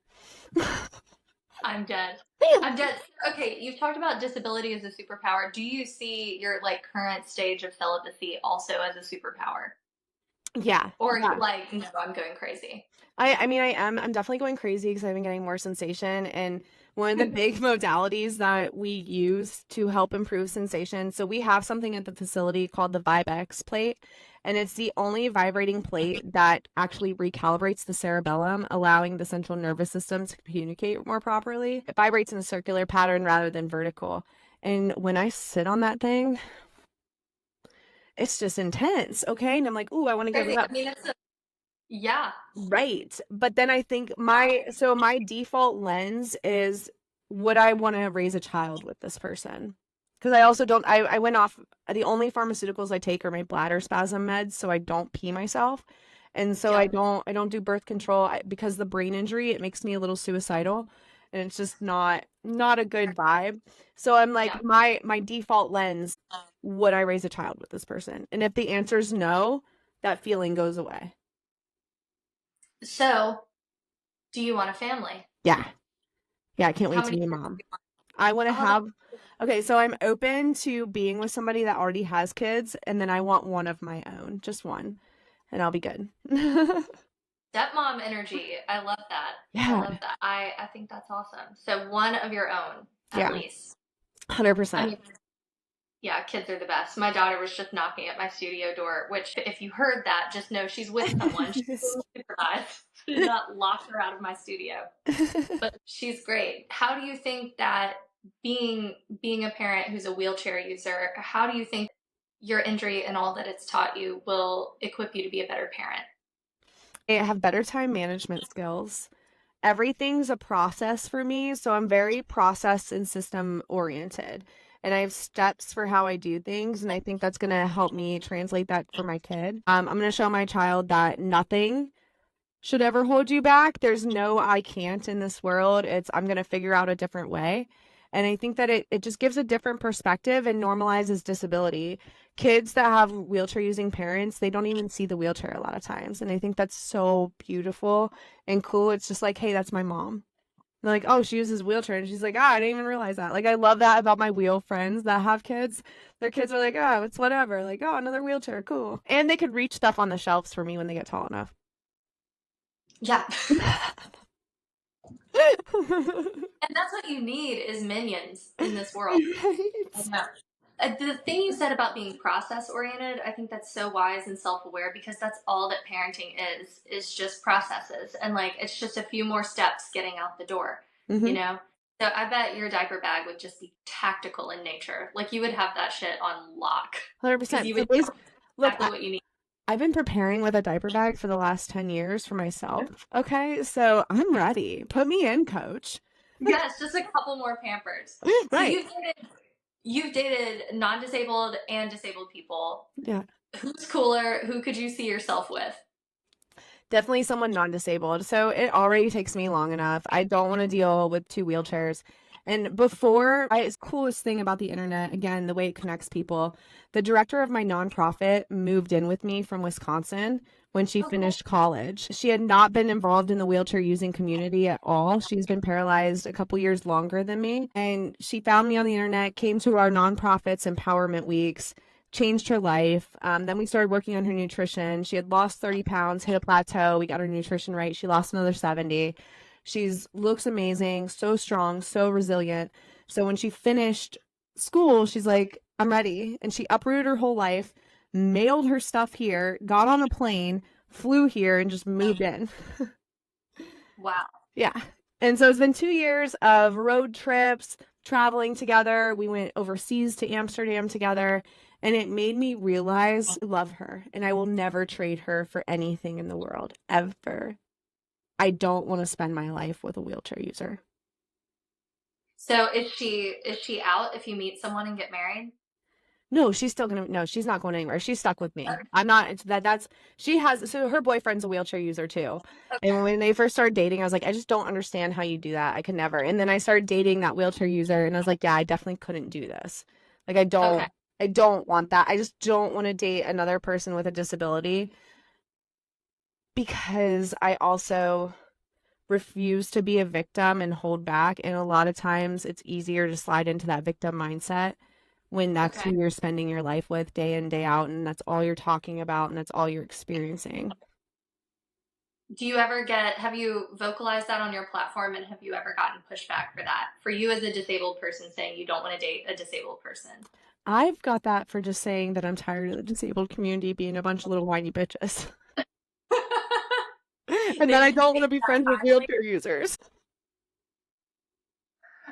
I'm dead. I'm dead. Okay, you've talked about disability as a superpower. Do you see your like current stage of celibacy also as a superpower? Yeah. Or Yeah. like, no, I'm going crazy. I mean, I'm definitely going crazy because I've been getting more sensation. And one of the big modalities that we use to help improve sensation. So we have something at the facility called the VibeX plate. And it's the only vibrating plate that actually recalibrates the cerebellum, allowing the central nervous system to communicate more properly. It vibrates in a circular pattern rather than vertical. And when I sit on that thing, it's just intense. Okay. And I'm like, ooh, I want to give it up. I mean, yeah. Right. But then I think my default lens is, would I want to raise a child with this person? Because I also don't, I went off, the only pharmaceuticals I take are my bladder spasm meds, so I don't pee myself. And so I don't do birth control because the brain injury, it makes me a little suicidal and it's just not a good vibe. So I'm like, my default lens, would I raise a child with this person? And if the answer is no, that feeling goes away. So, do you want a family? Yeah. Yeah, I can't wait to be a mom. I want to have, okay, so I'm open to being with somebody that already has kids, and then I want one of my own, just one, and I'll be good. Stepmom energy. I love that. Yeah. I love that. I think that's awesome. So one of your own, at least. 100%. I mean, yeah, kids are the best. My daughter was just knocking at my studio door, which if you heard that, just know she's with someone. She's supervised. She did not lock her out of my studio. But she's great. How do you think that being a parent who's a wheelchair user, how do you think your injury and all that it's taught you will equip you to be a better parent? I have better time management skills. Everything's a process for me, so I'm very process and system oriented. And I have steps for how I do things, and I think that's going to help me translate that for my kid. I'm going to show my child that nothing should ever hold you back. There's no I can't in this world. It's I'm going to figure out a different way. And I think that it just gives a different perspective and normalizes disability. Kids that have wheelchair using parents, they don't even see the wheelchair a lot of times. And I think that's so beautiful and cool. It's just like, hey, that's my mom. They're like, oh, she uses wheelchair. And she's like, I didn't even realize that. Like, I love that about my wheel friends that have kids. Their kids are like, oh, it's whatever. Like, oh, another wheelchair. Cool. And they could reach stuff on the shelves for me when they get tall enough. Yeah. And that's what you need is minions in this world. Right. The thing you said about being process oriented, I think that's so wise and self-aware, because that's all that parenting is just processes. And like, it's just a few more steps getting out the door, you know? So I bet your diaper bag would just be tactical in nature. Like you would have that shit on lock. 100%. You would know exactly what you need. I've been preparing with a diaper bag for the last 10 years for myself. Okay, so I'm ready. Put me in, coach. Yes, just a couple more Pampers. Right. So you've dated non-disabled and disabled people. Yeah. Who's cooler? Who could you see yourself with? Definitely someone non-disabled. So it already takes me long enough. I don't want to deal with two wheelchairs. And it's coolest thing about the internet, again, the way it connects people. The director of my nonprofit moved in with me from Wisconsin when she finished college. She had not been involved in the wheelchair using community at all. She's been paralyzed a couple years longer than me. And she found me on the internet, came to our nonprofit's empowerment weeks, changed her life. Then we started working on her nutrition. She had lost 30 pounds, hit a plateau. We got her nutrition right. She lost another 70. Looks amazing, so strong, so resilient. So when she finished school, she's like, I'm ready. And she uprooted her whole life, mailed her stuff here, got on a plane, flew here, and just moved in. Wow. Yeah. And so it's been 2 years of road trips, traveling together. We went overseas to Amsterdam together. And it made me realize I love her and I will never trade her for anything in the world, ever. I don't want to spend my life with a wheelchair user. So is she out if you meet someone and get married? No, she's still gonna, no, she's not going anywhere. She's stuck with me. I'm not, it's that's, she has, so her boyfriend's a wheelchair user too. And Okay. when they first started dating, I was like, I just don't understand how you do that. I could never. And then I started dating that wheelchair user and I was like, yeah, I definitely couldn't do this. Like, Okay. I don't want that. I just don't want to date another person with a disability because I also refuse to be a victim and hold back. And a lot of times it's easier to slide into that victim mindset when that's Okay. who you're spending your life with day in, day out, and that's all you're talking about and that's all you're experiencing. Do you ever get, have you vocalized that on your platform and have you ever gotten pushback for that? For you as a disabled person saying you don't want to date a disabled person? I've got that for just saying that I'm tired of the disabled community being a bunch of little whiny bitches. And then They I keep don't want saying to be that friends with finally. wheelchair users.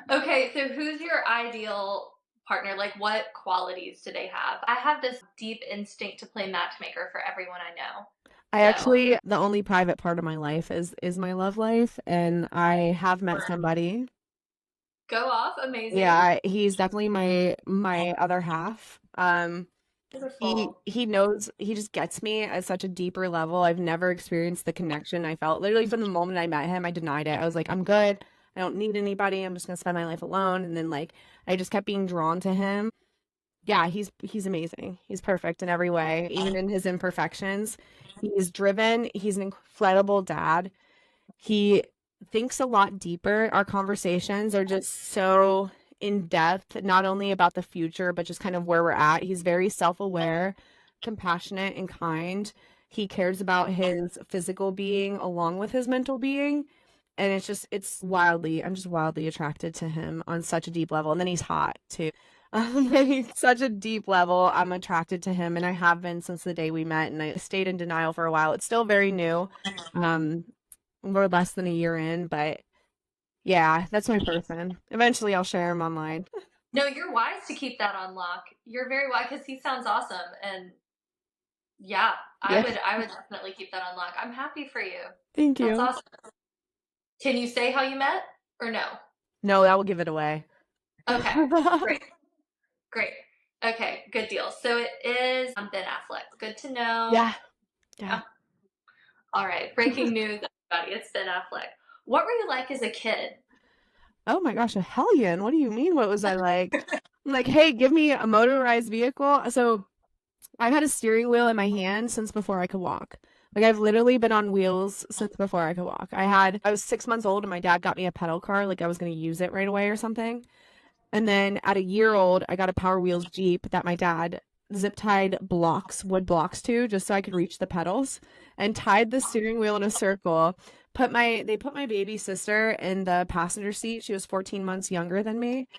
Okay, so who's your ideal partner? Like, what qualities do they have? I have this deep instinct to play matchmaker for everyone I know. I So, actually, the only private part of my life is my love life, and I have met somebody. go off. Amazing. Yeah, he's definitely my other half. Wonderful. He knows, he just gets me at such a deeper level. I've never experienced the connection I felt. Literally from the moment I met him, I denied it. I was like, I'm good. I don't need anybody. I'm just gonna spend my life alone. And then like I just kept being drawn to him. Yeah, he's amazing. He's perfect in every way, even in his imperfections. He's driven. He's an incredible dad. He thinks a lot deeper. Our conversations are just so in depth, not only about the future, but just kind of where we're at. He's very self aware, compassionate, and kind. He cares about his physical being along with his mental being. And I'm just wildly attracted to him on such a deep level. And then he's hot too. Such a deep level. I'm attracted to him, and I have been since the day we met. And I stayed in denial for a while. It's still very new. Um, we're less than a year in, but yeah, that's my person. Eventually, I'll share him online. No, you're wise to keep that on lock. You're very wise because he sounds awesome. And yeah, Yeah, I would definitely keep that on lock. I'm happy for you. thank That's you. awesome. Can you say how you met or no? No, that will give it away. Okay, great, great. Okay, good deal. So it is Ben Affleck. Good to know. Yeah, yeah. Yeah. All right, breaking news, everybody. It's Ben Affleck. What were you like as a kid? Oh my gosh, a hellion. What do you mean? What was I like? I'm like, hey, give me a motorized vehicle. So I've had a steering wheel in my hand since before I could walk. Like I've literally been on wheels since before I could walk. I was 6 months old and my dad got me a pedal car, like I was gonna use it right away or something. And then at a year old, I got a Power Wheels Jeep that my dad zip tied wood blocks to, just so I could reach the pedals, and tied the steering wheel in a circle. They put my baby sister in the passenger seat. She was 14 months younger than me.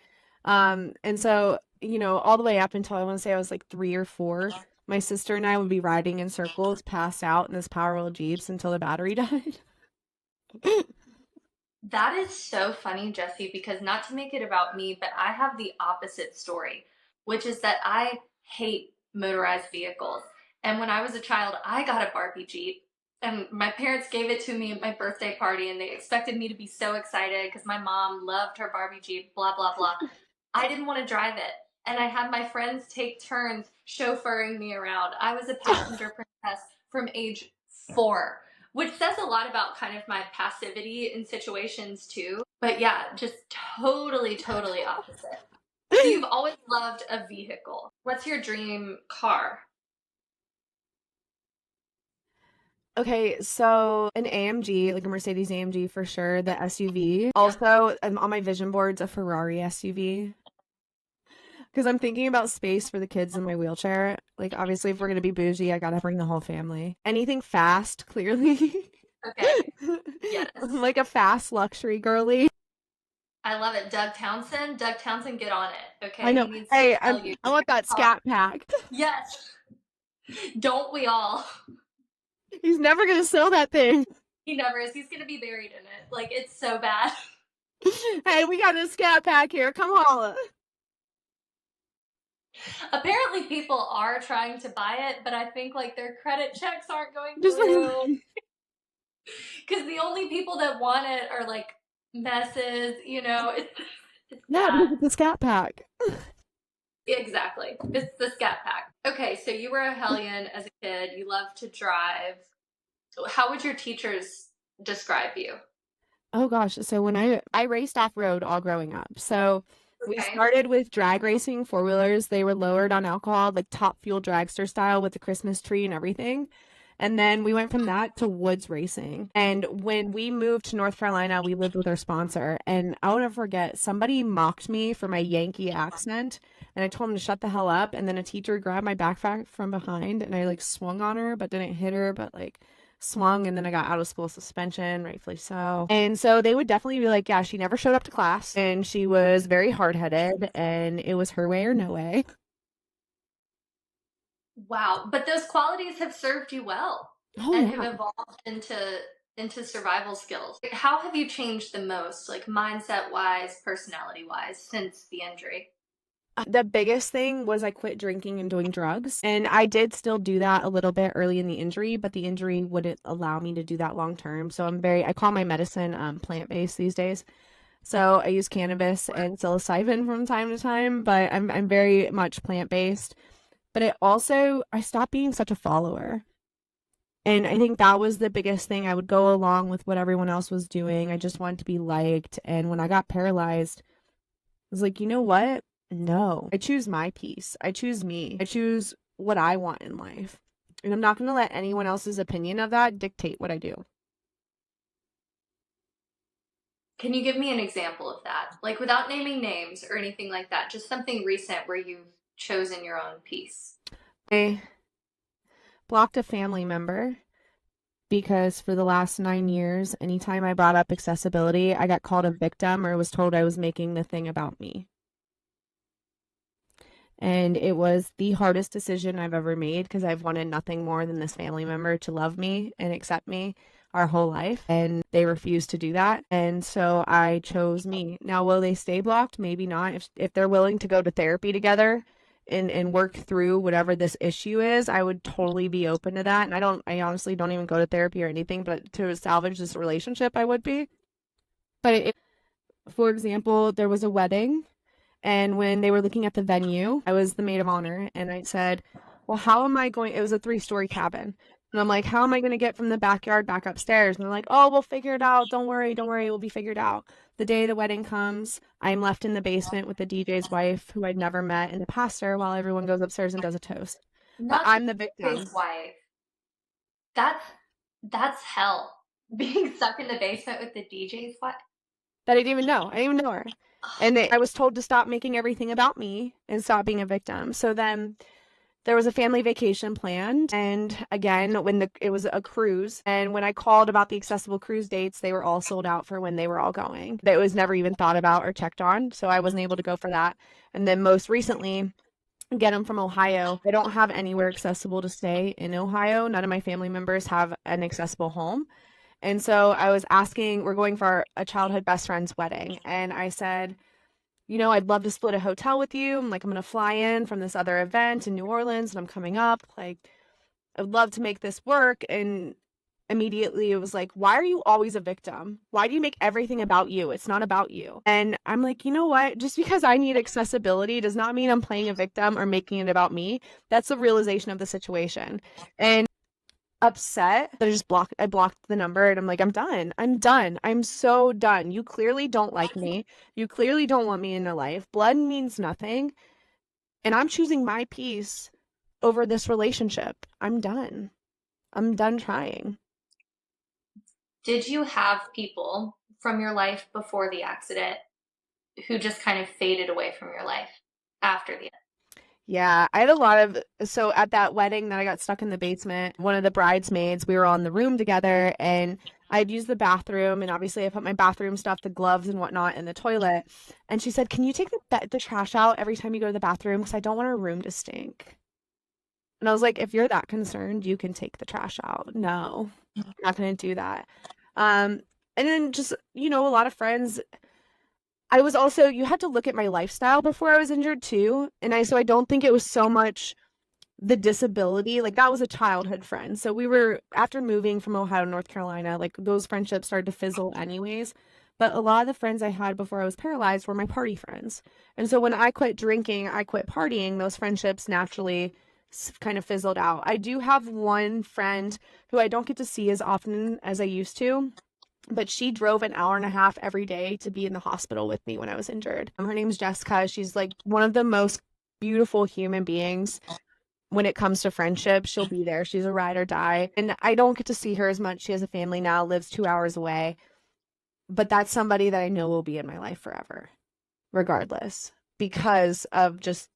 And so, all the way up until I want to say I was like 3 or 4, my sister and I would be riding in circles, passed out in this Power Wheel Jeeps until the battery died. That is so funny, Jesse, because not to make it about me, but I have the opposite story, which is that I hate motorized vehicles. And when I was a child, I got a Barbie Jeep. And my parents gave it to me at my birthday party, and they expected me to be so excited because my mom loved her Barbie Jeep, blah, blah, blah. I didn't want to drive it. And I had my friends take turns chauffeuring me around. I was a passenger princess from age 4, which says a lot about kind of my passivity in situations too. But yeah, just totally, totally opposite. So you've always loved a vehicle. What's your dream car? Okay, so an AMG, like a Mercedes AMG for sure, the SUV. Also, on my vision boards, a Ferrari SUV. Because I'm thinking about space for the kids in my wheelchair. Like, obviously, if we're gonna be bougie, I gotta bring the whole family. Anything fast, clearly. Okay. Yes. I'm like a fast luxury girly. I love it. Doug Townsend. Doug Townsend, get on it. I Okay. know. He needs to Hey, tell you. I want that scat pack. Yes. Don't we all? He's never gonna sell that thing. He never is. He's going to be buried in it. Like, it's so bad. Hey, we got a scat pack here. Come on. Apparently, people are trying to buy it, but I think like their credit checks aren't going Just through because the only people that want it are like messes. It's yeah, sad. because it's a scat pack. Exactly. It's the scat pack. Okay, so you were a hellion as a kid. You loved to drive. How would your teachers describe you? Oh gosh, so when I raced off-road all growing up. So we Okay. started with drag racing, four-wheelers. They were lowered on alcohol, like top fuel dragster style with the Christmas tree and everything. And then we went from that to woods racing. And when we moved to North Carolina, we lived with our sponsor. And I'll never forget, somebody mocked me for my Yankee accent. And I told him to shut the hell up. And then a teacher grabbed my backpack from behind and I like swung on her, but didn't hit her, but like swung. And then I got out of school suspension, rightfully so. And so they would definitely be like, yeah, she never showed up to class and she was very hard headed and it was her way or no way. Wow. But those qualities have served you well Oh, and have yeah. evolved into survival skills. How have you changed the most, like mindset wise, personality wise, since the injury? The biggest thing was I quit drinking and doing drugs. And I did still do that a little bit early in the injury, but the injury wouldn't allow me to do that long term. So I call my medicine plant-based these days. So I use cannabis and psilocybin from time to time, but I'm very much plant-based. But I stopped being such a follower. And I think that was the biggest thing. I would go along with what everyone else was doing. I just wanted to be liked. And when I got paralyzed, I was like, you know what? No, I choose my peace. I choose me. I choose what I want in life. And I'm not going to let anyone else's opinion of that dictate what I do. Can you give me an example of that? Like without naming names or anything like that, just something recent where you've chosen your own piece. I blocked a family member because for the last 9 years, anytime I brought up accessibility, I got called a victim or was told I was making the thing about me. And it was the hardest decision I've ever made because I've wanted nothing more than this family member to love me and accept me our whole life. And they refused to do that. And so I chose me. Now, will they stay blocked? Maybe not. If they're willing to go to therapy together and work through whatever this issue is, I would totally be open to that. And I honestly don't even go to therapy or anything, but to salvage this relationship, I would be. For example, there was a wedding. And when they were looking at the venue, I was the maid of honor. And I said, well, how am I going? It was a 3-story cabin. And I'm like, how am I going to get from the backyard back upstairs? And they're like, oh, we'll figure it out. Don't worry. Don't worry. It will be figured out. The day the wedding comes, I'm left in the basement with the DJ's wife, who I'd never met, and the pastor while everyone goes upstairs and does a toast. But Not I'm the his victim. wife. That's that's hell. Being stuck in the basement with the DJ's wife. That I didn't even know. I didn't even know her. And I was told to stop making everything about me and stop being a victim. So then there was a family vacation planned. And again, it was a cruise. And when I called about the accessible cruise dates, they were all sold out for when they were all going. That was never even thought about or checked on. So I wasn't able to go for that. And then most recently, again, I'm from Ohio. I don't have anywhere accessible to stay in Ohio. None of my family members have an accessible home. And so I was asking, we're going for a childhood best friend's wedding. And I said, I'd love to split a hotel with you. I'm going to fly in from this other event in New Orleans and I'm coming up. Like, I would love to make this work. And immediately it was like, why are you always a victim? Why do you make everything about you? It's not about you. And I'm like, you know what? Just because I need accessibility does not mean I'm playing a victim or making it about me. That's the realization of the situation. And upset that I blocked the number and I'm like, I'm done. I'm done. I'm so done. You clearly don't like me. You clearly don't want me in your life. Blood means nothing. And I'm choosing my peace over this relationship. I'm done. I'm done trying. Did you have people from your life before the accident who just kind of faded away from your life after the Yeah, I had so at that wedding that I got stuck in the basement, one of the bridesmaids, we were all in the room together and I'd use the bathroom and obviously I put my bathroom stuff, the gloves and whatnot in the toilet. And she said, can you take the trash out every time you go to the bathroom? Because I don't want our room to stink. And I was like, if you're that concerned, you can take the trash out. No, I'm not going to do that. And then just, a lot of friends, I was also, you had to look at my lifestyle before I was injured too. So I don't think it was so much the disability. Like that was a childhood friend. So we were, after moving from Ohio to North Carolina, like those friendships started to fizzle anyways. But a lot of the friends I had before I was paralyzed were my party friends. And so when I quit drinking, I quit partying, those friendships naturally kind of fizzled out. I do have one friend who I don't get to see as often as I used to, but she drove an hour and a half every day to be in the hospital with me when I was injured. Her name's Jessica. She's like one of the most beautiful human beings. When it comes to friendship, she'll be there. She's a ride or die. And I don't get to see her as much. She has a family now, lives 2 hours away. But that's somebody that I know will be in my life forever, regardless, because of just,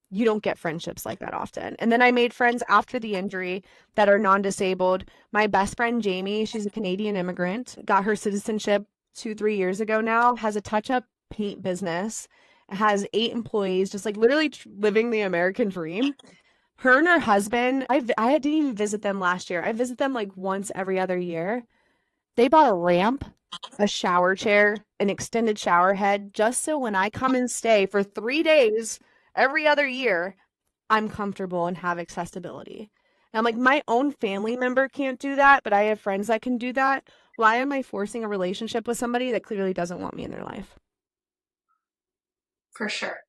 you don't get friendships like that often. And then I made friends after the injury that are non-disabled. My best friend, Jamie, she's a Canadian immigrant, got her citizenship 2-3 years ago now, has a touch-up paint business, has 8 employees, just like literally living the American dream. Her and her husband, I didn't even visit them last year. I visit them like once every other year. They bought a ramp, a shower chair, an extended shower head, just so when I come and stay for 3 days every other year, I'm comfortable and have accessibility. And I'm like, my own family member can't do that, but I have friends that can do that. Why am I forcing a relationship with somebody that clearly doesn't want me in their life? For sure.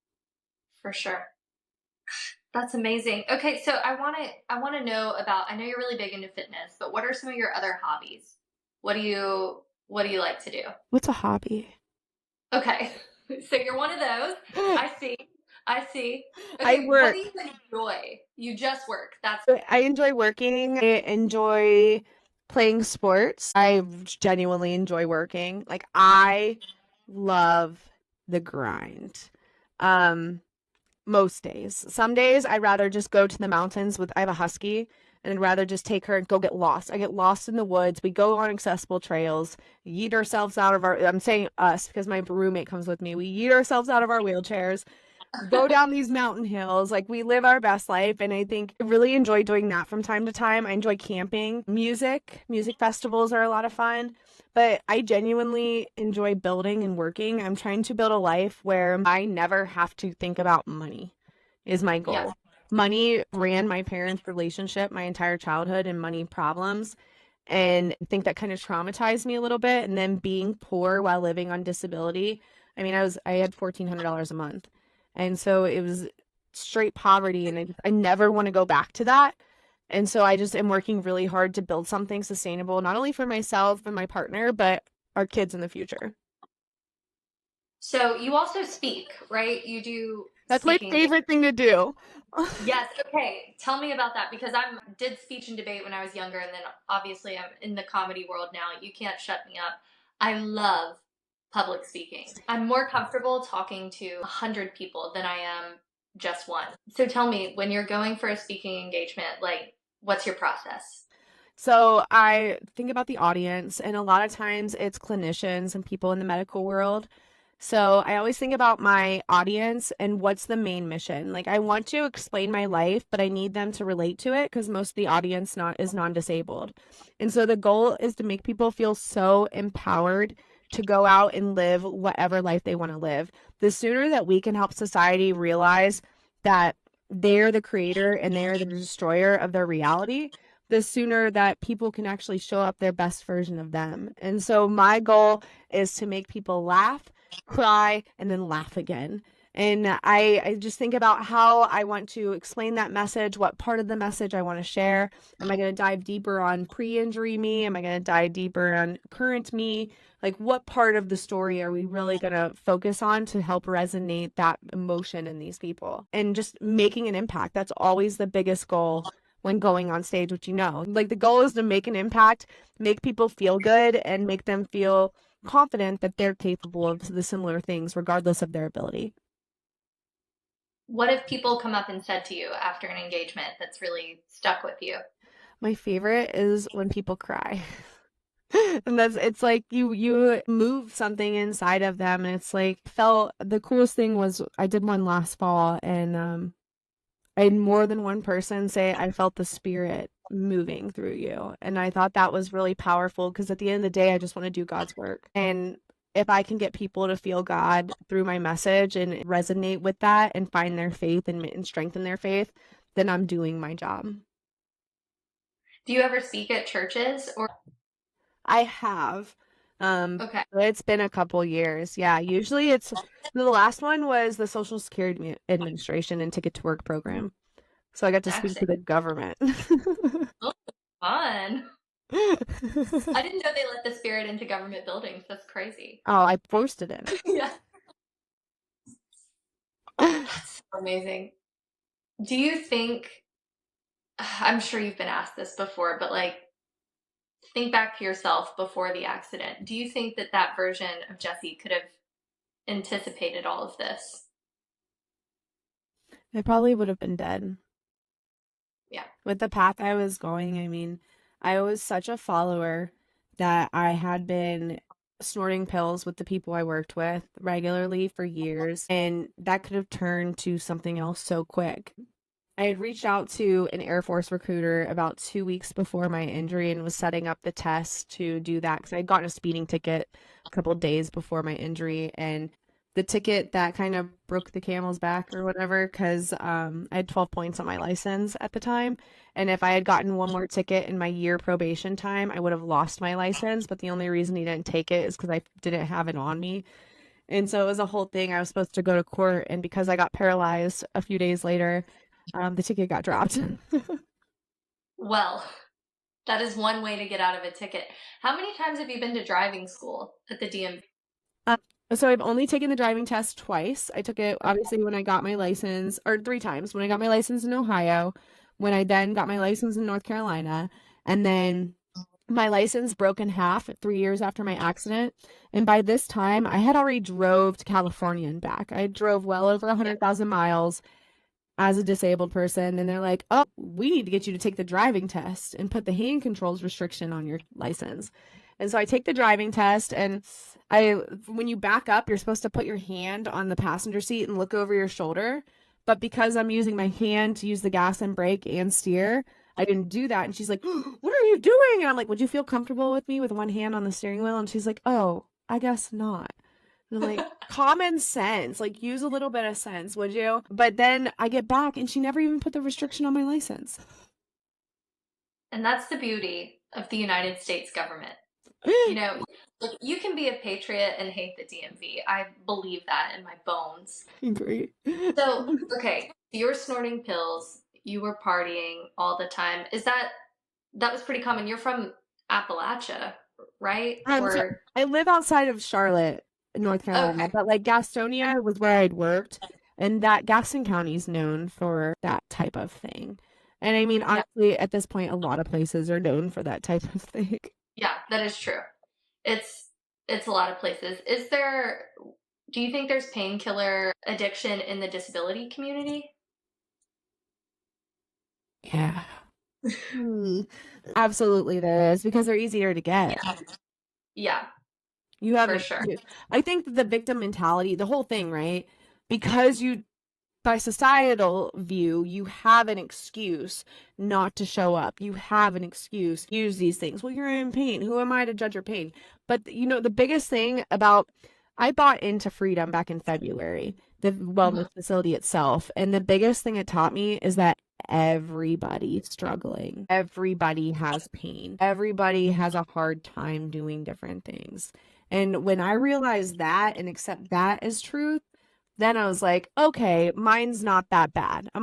For sure. That's amazing. Okay, so I want to know about, I know you're really big into fitness, but what are some of your other hobbies? What do you like to do? What's a hobby? Okay. So you're one of those. I see. I see. I Okay, what work. do you enjoy? You just work. That's I enjoy working. I enjoy playing sports. I genuinely enjoy working. Like I love the grind. Um, most days. Some days I'd rather just go to the mountains with, I have a husky, and I'd rather just take her and go get lost. I get lost in the woods. We go on accessible trails, yeet ourselves out of our, I'm saying us because my roommate comes with me. We yeet ourselves out of our wheelchairs, go down these mountain hills. Like we live our best life. And I think I really enjoy doing that from time to time. I enjoy camping, music festivals are a lot of fun. But I genuinely enjoy building and working. I'm trying to build a life where I never have to think about money, is my yeah. goal. Money ran my parents' relationship my entire childhood and money problems. And I think that kind of traumatized me a little bit. And then being poor while living on disability. I mean, I had $1,400 a month. And so it was straight poverty. And I never want to go back to that. And so I just am working really hard to build something sustainable, not only for myself and my partner, but our kids in the future. So you also speak, right? You do That's my speaking. favorite thing to do. Yes. Okay. Tell me about that because I did speech and debate when I was younger, and then obviously I'm in the comedy world now. You can't shut me up. I love public speaking. I'm more comfortable talking to 100 people than I am just one. So tell me, when you're going for a speaking engagement, like, what's your process? So I think about the audience, and a lot of times it's clinicians and people in the medical world. So I always think about my audience and what's the main mission. Like I want to explain my life, but I need them to relate to it because most of the audience not is non-disabled. And so the goal is to make people feel so empowered to go out and live whatever life they want to live. The sooner that we can help society realize that they're the creator and they're the destroyer of their reality, the sooner that people can actually show up their best version of them. And so my goal is to make people laugh, cry, and then laugh again. And I just think about how I want to explain that message, what part of the message I want to share. Am I going to dive deeper on pre-injury me? Am I going to dive deeper on current me? Like what part of the story are we really going to focus on to help resonate that emotion in these people? And just making an impact. That's always the biggest goal when going on stage, which like the goal is to make an impact, make people feel good, and make them feel confident that they're capable of the similar things regardless of their ability. What have people come up and said to you after an engagement that's really stuck with you? My favorite is when people cry. And it's like you move something inside of them, and it's like felt the coolest thing was I did one last fall, and I had more than one person say, I felt the spirit moving through you. And I thought that was really powerful because at the end of the day, I just want to do God's work. And if I can get people to feel God through my message and resonate with that and find their faith and strengthen their faith, then I'm doing my job. Do you ever speak at churches or? I have. Okay. It's been a couple years. Yeah, usually it's the last one was the Social Security Administration and Ticket to Work program. So I got to speak Actually, to the government. oh, fun. I didn't know they let the spirit into government buildings. That's crazy. Oh, I forced it in. Yeah. That's so amazing. Do you think, I'm sure you've been asked this before, but like, think back to yourself before the accident. Do you think that that version of Jesi could have anticipated all of this? I probably would have been dead. Yeah. With the path I was going, I mean, I was such a follower that I had been snorting pills with the people I worked with regularly for years, and that could have turned to something else so quick. I had reached out to an Air Force recruiter about 2 weeks before my injury and was setting up the test to do that because I had gotten a speeding ticket a couple of days before my injury, and the ticket that kind of broke the camel's back or whatever because I had 12 points on my license at the time, and if I had gotten one more ticket in my year probation time, I would have lost my license, but the only reason he didn't take it is because I didn't have it on me. And so it was a whole thing. I was supposed to go to court, and because I got paralyzed a few days later, the ticket got dropped. Well, that is one way to get out of a ticket. How many times have you been to driving school at the DMV? Uh, so I've only taken the driving test twice. I took it obviously when I got my license, or 3 times. When I got my license in Ohio, when I then got my license in North Carolina, and then my license broke in half 3 years after my accident. And by this time, I had already drove to California and back. I drove well over 100,000 miles as a disabled person, and they're like, oh, we need to get you to take the driving test and put the hand controls restriction on your license. And so I take the driving test, and when you back up, you're supposed to put your hand on the passenger seat and look over your shoulder. But because I'm using my hand to use the gas and brake and steer, I didn't do that. And she's like, what are you doing? And I'm like, would you feel comfortable with me with one hand on the steering wheel? And she's like, oh, I guess not. And I'm like, common sense, like use a little bit of sense, would you? But then I get back and she never even put the restriction on my license. And that's the beauty of the United States government. You know, you can be a patriot and hate the DMV. I believe that in my bones. Great. So, okay, you were snorting pills, you were partying all the time. That was pretty common? You're from Appalachia, right? Or I live outside of Charlotte, North Carolina, okay, but like Gastonia was where I'd worked, and that Gaston County is known for that type of thing. And I mean, yeah, honestly, at this point, a lot of places are known for that type of thing. yeah, that is true. It's a lot of places. Do you think there's painkiller addiction in the disability community? Yeah. Absolutely, there is because they're easier to get. Yeah, yeah, You have for an sure. I think the victim mentality, the whole thing, right? Because by societal view, you have an excuse not to show up. You have an excuse. Use these things. Well, you're in pain. Who am I to judge your pain? But the biggest thing about I bought into Freedom back in February, the wellness facility itself, and the biggest thing it taught me is that everybody's struggling. Everybody has pain. Everybody has a hard time doing different things. And when I realized that and accept that as truth, then I was like, okay, mine's not that bad. I'm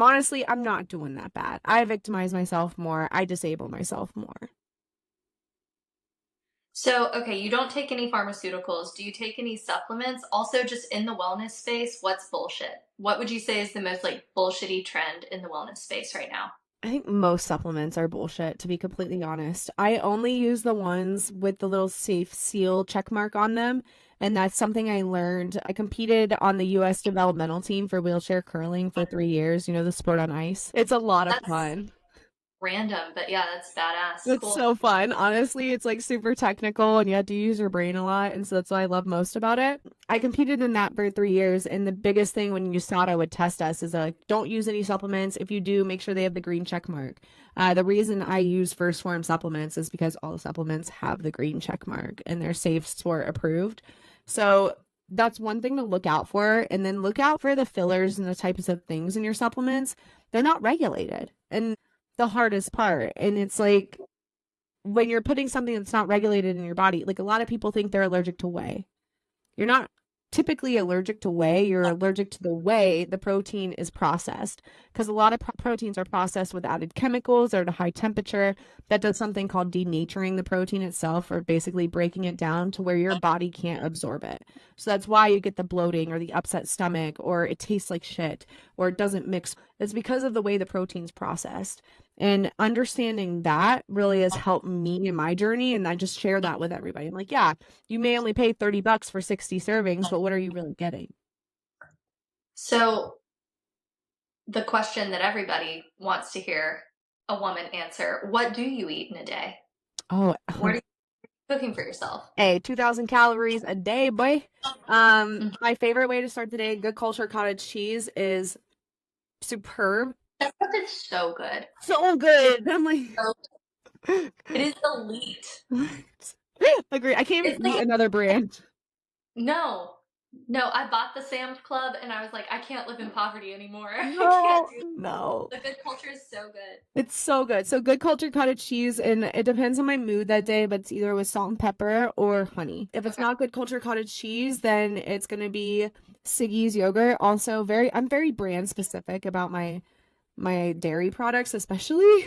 not doing that bad. I victimize myself more. I disable myself more. So, okay, you don't take any pharmaceuticals. Do you take any supplements? Also, just in the wellness space, what's bullshit? What would you say is the most like bullshitty trend in the wellness space right now? I think most supplements are bullshit, to be completely honest. I only use the ones with the little safe seal check mark on them. And that's something I learned. I competed on the U.S. developmental team for wheelchair curling for 3 years, the sport on ice. It's a lot of That's fun. random, but yeah, that's badass. It's Cool. so fun. Honestly, it's like super technical and you have to use your brain a lot. And so that's what I love most about it. I competed in that for 3 years. And the biggest thing when you thought I would test us is like, don't use any supplements. If you do, make sure they have the green check mark. The reason I use First Form supplements is because all the supplements have the green check mark and they're safe sport approved. So that's one thing to look out for. And then look out for the fillers and the types of things in your supplements. They're not regulated. And the hardest part. And it's like when you're putting something that's not regulated in your body, like a lot of people think they're allergic to whey. You're not typically allergic to whey. You're allergic to the way the protein is processed because a lot of proteins are processed with added chemicals or at a high temperature that does something called denaturing the protein itself, or basically breaking it down to where your body can't absorb it. So that's why you get the bloating or the upset stomach, or it tastes like shit, or it doesn't mix. It's because of the way the protein's processed. And understanding that really has helped me in my journey. And I just share that with everybody. I'm like, yeah, you may only pay $30 for 60 servings, but what are you really getting? So the question that everybody wants to hear a woman answer, what do you eat in a day? Oh, What are you cooking for yourself? hey, 2,000 calories a day, boy. Mhm. My favorite way to start the day, good culture cottage cheese, is superb. That stuff is so good. So good. I'm like, So it is elite. agree. I can't It's even eat like, another brand. no, no, I bought the Sam's Club and I was like, I can't live in poverty anymore. I can't No, do no. the good culture is so good. It's so good. So good culture cottage cheese, and it depends on my mood that day, but it's either with salt and pepper or honey. If it's Okay. not good culture cottage cheese, then it's gonna be Siggy's yogurt. Also, I'm very brand specific about my dairy products, especially.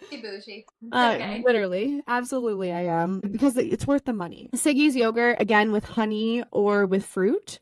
Be bougie. It's okay. Literally, absolutely, I am because it's worth the money. Siggy's yogurt again with honey or with fruit.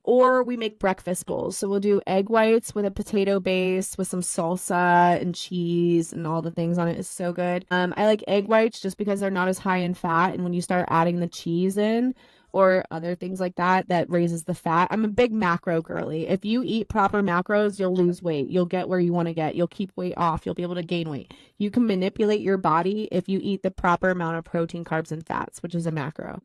Or we make breakfast bowls. So we'll do egg whites with a potato base with some salsa and cheese and all the things on it. Is so good. I like egg whites just because they're not as high in fat. And when you start adding the cheese in or other things like that, that raises the fat. I'm a big macro girly. If you eat proper macros, you'll lose weight. You'll get where you want to get. You'll keep weight off. You'll be able to gain weight. You can manipulate your body if you eat the proper amount of protein, carbs, and fats, which is a macro.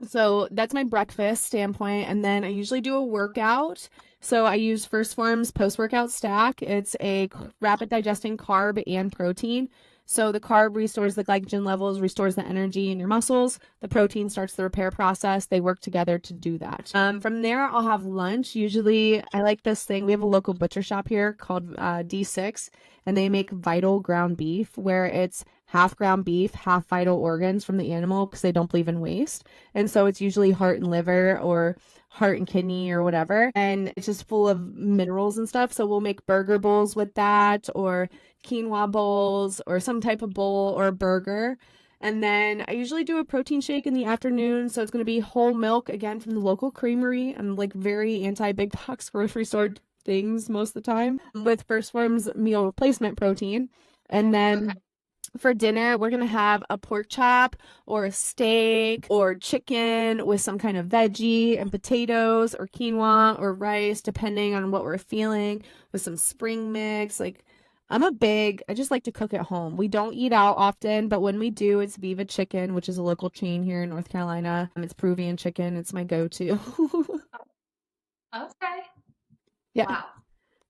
So that's my breakfast standpoint. And then I usually do a workout. So I use First Form's post workout stack. It's a rapid digesting carb and protein. So the carb restores the glycogen levels, restores the energy in your muscles. The protein starts the repair process. They work together to do that. From there, I'll have lunch. Usually, I like this thing. We have a local butcher shop here called D6, and they make vital ground beef, where it's half ground beef, half vital organs from the animal because they don't believe in waste. And so it's usually heart and liver or heart and kidney or whatever. And it's just full of minerals and stuff. So we'll make burger bowls with that, or quinoa bowls, or some type of bowl or a burger. And then I usually do a protein shake in the afternoon. So it's going to be whole milk again from the local creamery. I'm like very anti big box grocery store things most of the time with First Form's meal replacement protein. And then for dinner, we're going to have a pork chop or a steak or chicken with some kind of veggie and potatoes or quinoa or rice, depending on what we're feeling, with some spring mix. Like, I just like to cook at home. We don't eat out often, but when we do, it's Viva Chicken, which is a local chain here in North Carolina. It's Peruvian chicken. It's my go-to. Okay. Yeah, Wow.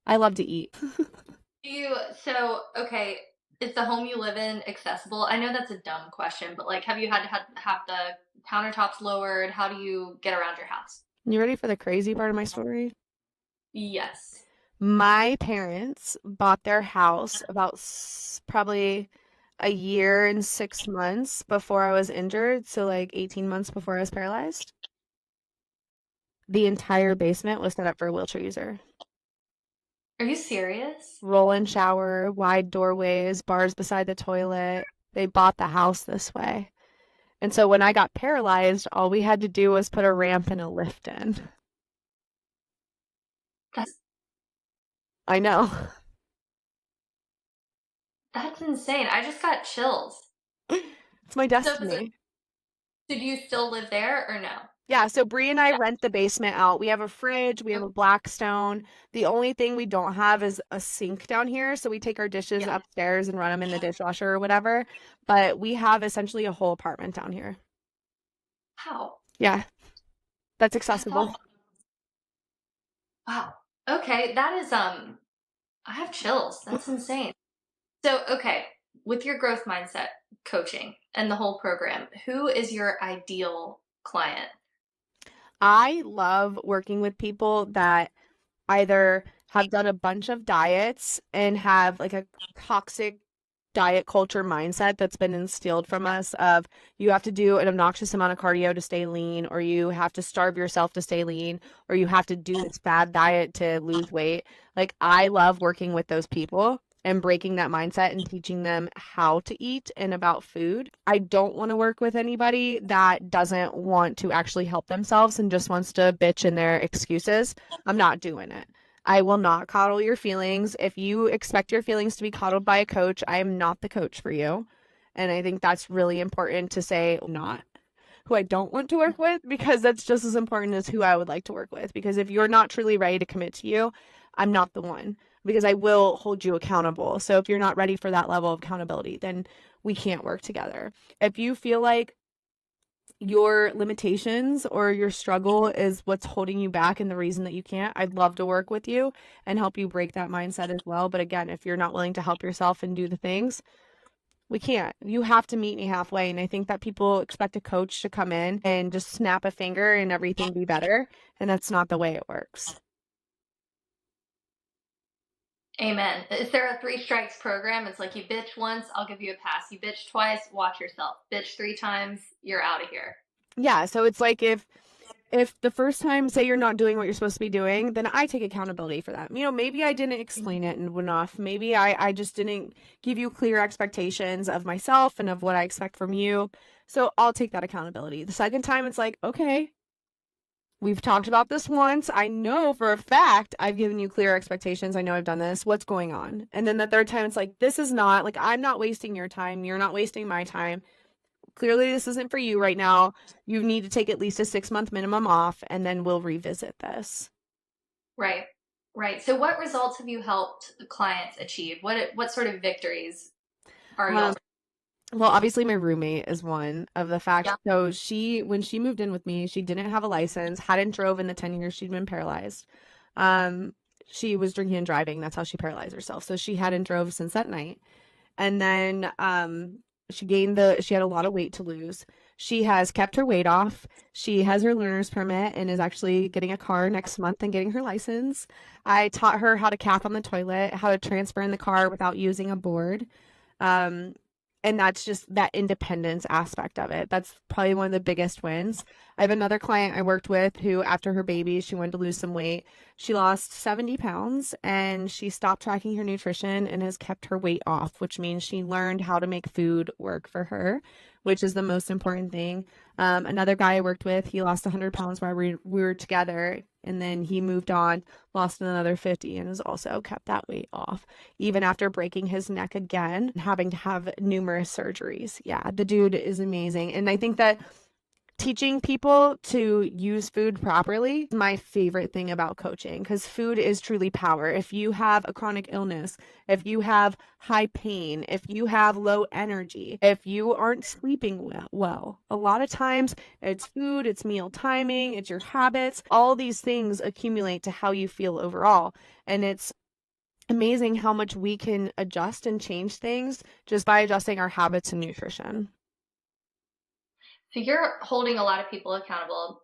I love to eat. Okay, is the home you live in accessible? I know that's a dumb question, but like, have you had to have the countertops lowered? How do you get around your house? You ready for the crazy part of my story? Yes. My parents bought their house about probably a year and 6 months before I was injured. So, like 18 months before I was paralyzed. The entire basement was set up for a wheelchair user. Are you serious? Roll in shower, wide doorways, bars beside the toilet. They bought the house this way. And so when I got paralyzed, all we had to do was put a ramp and a lift in. That's I know. that's insane. I just got chills. It's my So, destiny. did you still live there or no? Yeah, so Bree and I Yeah. rent the basement out. We have a fridge, we have Okay. a Blackstone. The only thing we don't have is a sink down here, so we take our dishes Yeah. upstairs and run them in the dishwasher or whatever. But we have essentially a whole apartment down here. How? Yeah, that's That's awesome. accessible. Wow. Okay, that is I have chills. That's insane. So, okay, with your growth mindset coaching and the whole program, who is your ideal client? I love working with people that either have done a bunch of diets and have like a toxic diet culture mindset that's been instilled from us of you have to do an obnoxious amount of cardio to stay lean, or you have to starve yourself to stay lean, or you have to do this fad diet to lose weight. Like, I love working with those people and breaking that mindset and teaching them how to eat and about food. I don't want to work with anybody that doesn't want to actually help themselves and just wants to bitch in their excuses. I'm not doing it. I will not coddle your feelings. If you expect your feelings to be coddled by a coach, I am not the coach for you. And I think that's really important to say, not who I don't want to work with, because that's just as important as who I would like to work with. Because if you're not truly ready to commit to you, I'm not the one, because I will hold you accountable. So if you're not ready for that level of accountability, then we can't work together. If you feel like your limitations or your struggle is what's holding you back and the reason that you can't, I'd love to work with you and help you break that mindset as well. But again, if you're not willing to help yourself and do the things, we can't. You have to meet me halfway. And I think that people expect a coach to come in and just snap a finger and everything be better. And that's not the way it works. Amen. Is there a 3 strikes program? It's like you bitch once, I'll give you a pass. You bitch twice, watch yourself. Bitch 3 times, you're out of here. Yeah. So it's like if the first time, say you're not doing what you're supposed to be doing, then I take accountability for that. Maybe I didn't explain it enough. Maybe I just didn't give you clear expectations of myself and of what I expect from you. So I'll take that accountability. The second time, it's like, okay, we've talked about this once. I know for a fact I've given you clear expectations. I know I've done this. What's going on? And then the third time, it's like, this is not, like, I'm not wasting your time. You're not wasting my time. Clearly this isn't for you right now. You need to take at least a 6-month minimum off, and then we'll revisit this. Right. So what results have you helped clients achieve? What sort of victories are you? Well, obviously my roommate is one of the facts. Yeah. So when she moved in with me, she didn't have a license, hadn't drove in the 10 years she'd been paralyzed. She was drinking and driving. That's how she paralyzed herself. So she hadn't drove since that night. And then she had a lot of weight to lose. She has kept her weight off. She has her learner's permit and is actually getting a car next month and getting her license. I taught her how to cap on the toilet, how to transfer in the car without using a board. And that's just that independence aspect of it. That's probably one of the biggest wins. I have another client I worked with who, after her baby, she wanted to lose some weight. She lost 70 pounds and she stopped tracking her nutrition and has kept her weight off, which means she learned how to make food work for her, which is the most important thing. Another guy I worked with, he lost 100 pounds while we were together, and then he moved on, lost another 50, and has also kept that weight off, even after breaking his neck again and having to have numerous surgeries. Yeah, the dude is amazing. And I think that teaching people to use food properly is my favorite thing about coaching, because food is truly power. If you have a chronic illness, if you have high pain, if you have low energy, if you aren't sleeping well, a lot of times it's food, it's meal timing, it's your habits. All these things accumulate to how you feel overall. And it's amazing how much we can adjust and change things just by adjusting our habits and nutrition. So you're holding a lot of people accountable.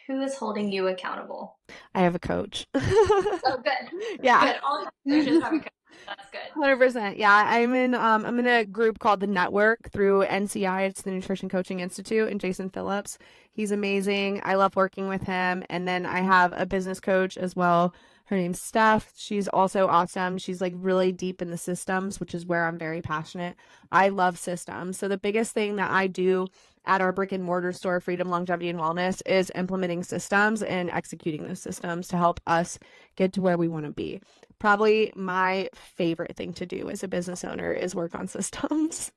Who is holding you accountable? I have a coach. Oh, good. Yeah. Good. All coaches have a coach. That's good. 100%. Yeah, I'm in a group called The Network through NCI. It's the Nutrition Coaching Institute, and Jason Phillips. He's amazing. I love working with him. And then I have a business coach as well. Her name's Steph. She's also awesome. She's like really deep in the systems, which is where I'm very passionate. I love systems. So the biggest thing that I do at our brick and mortar store, Freedom, Longevity, and Wellness, is implementing systems and executing those systems to help us get to where we want to be. Probably my favorite thing to do as a business owner is work on systems.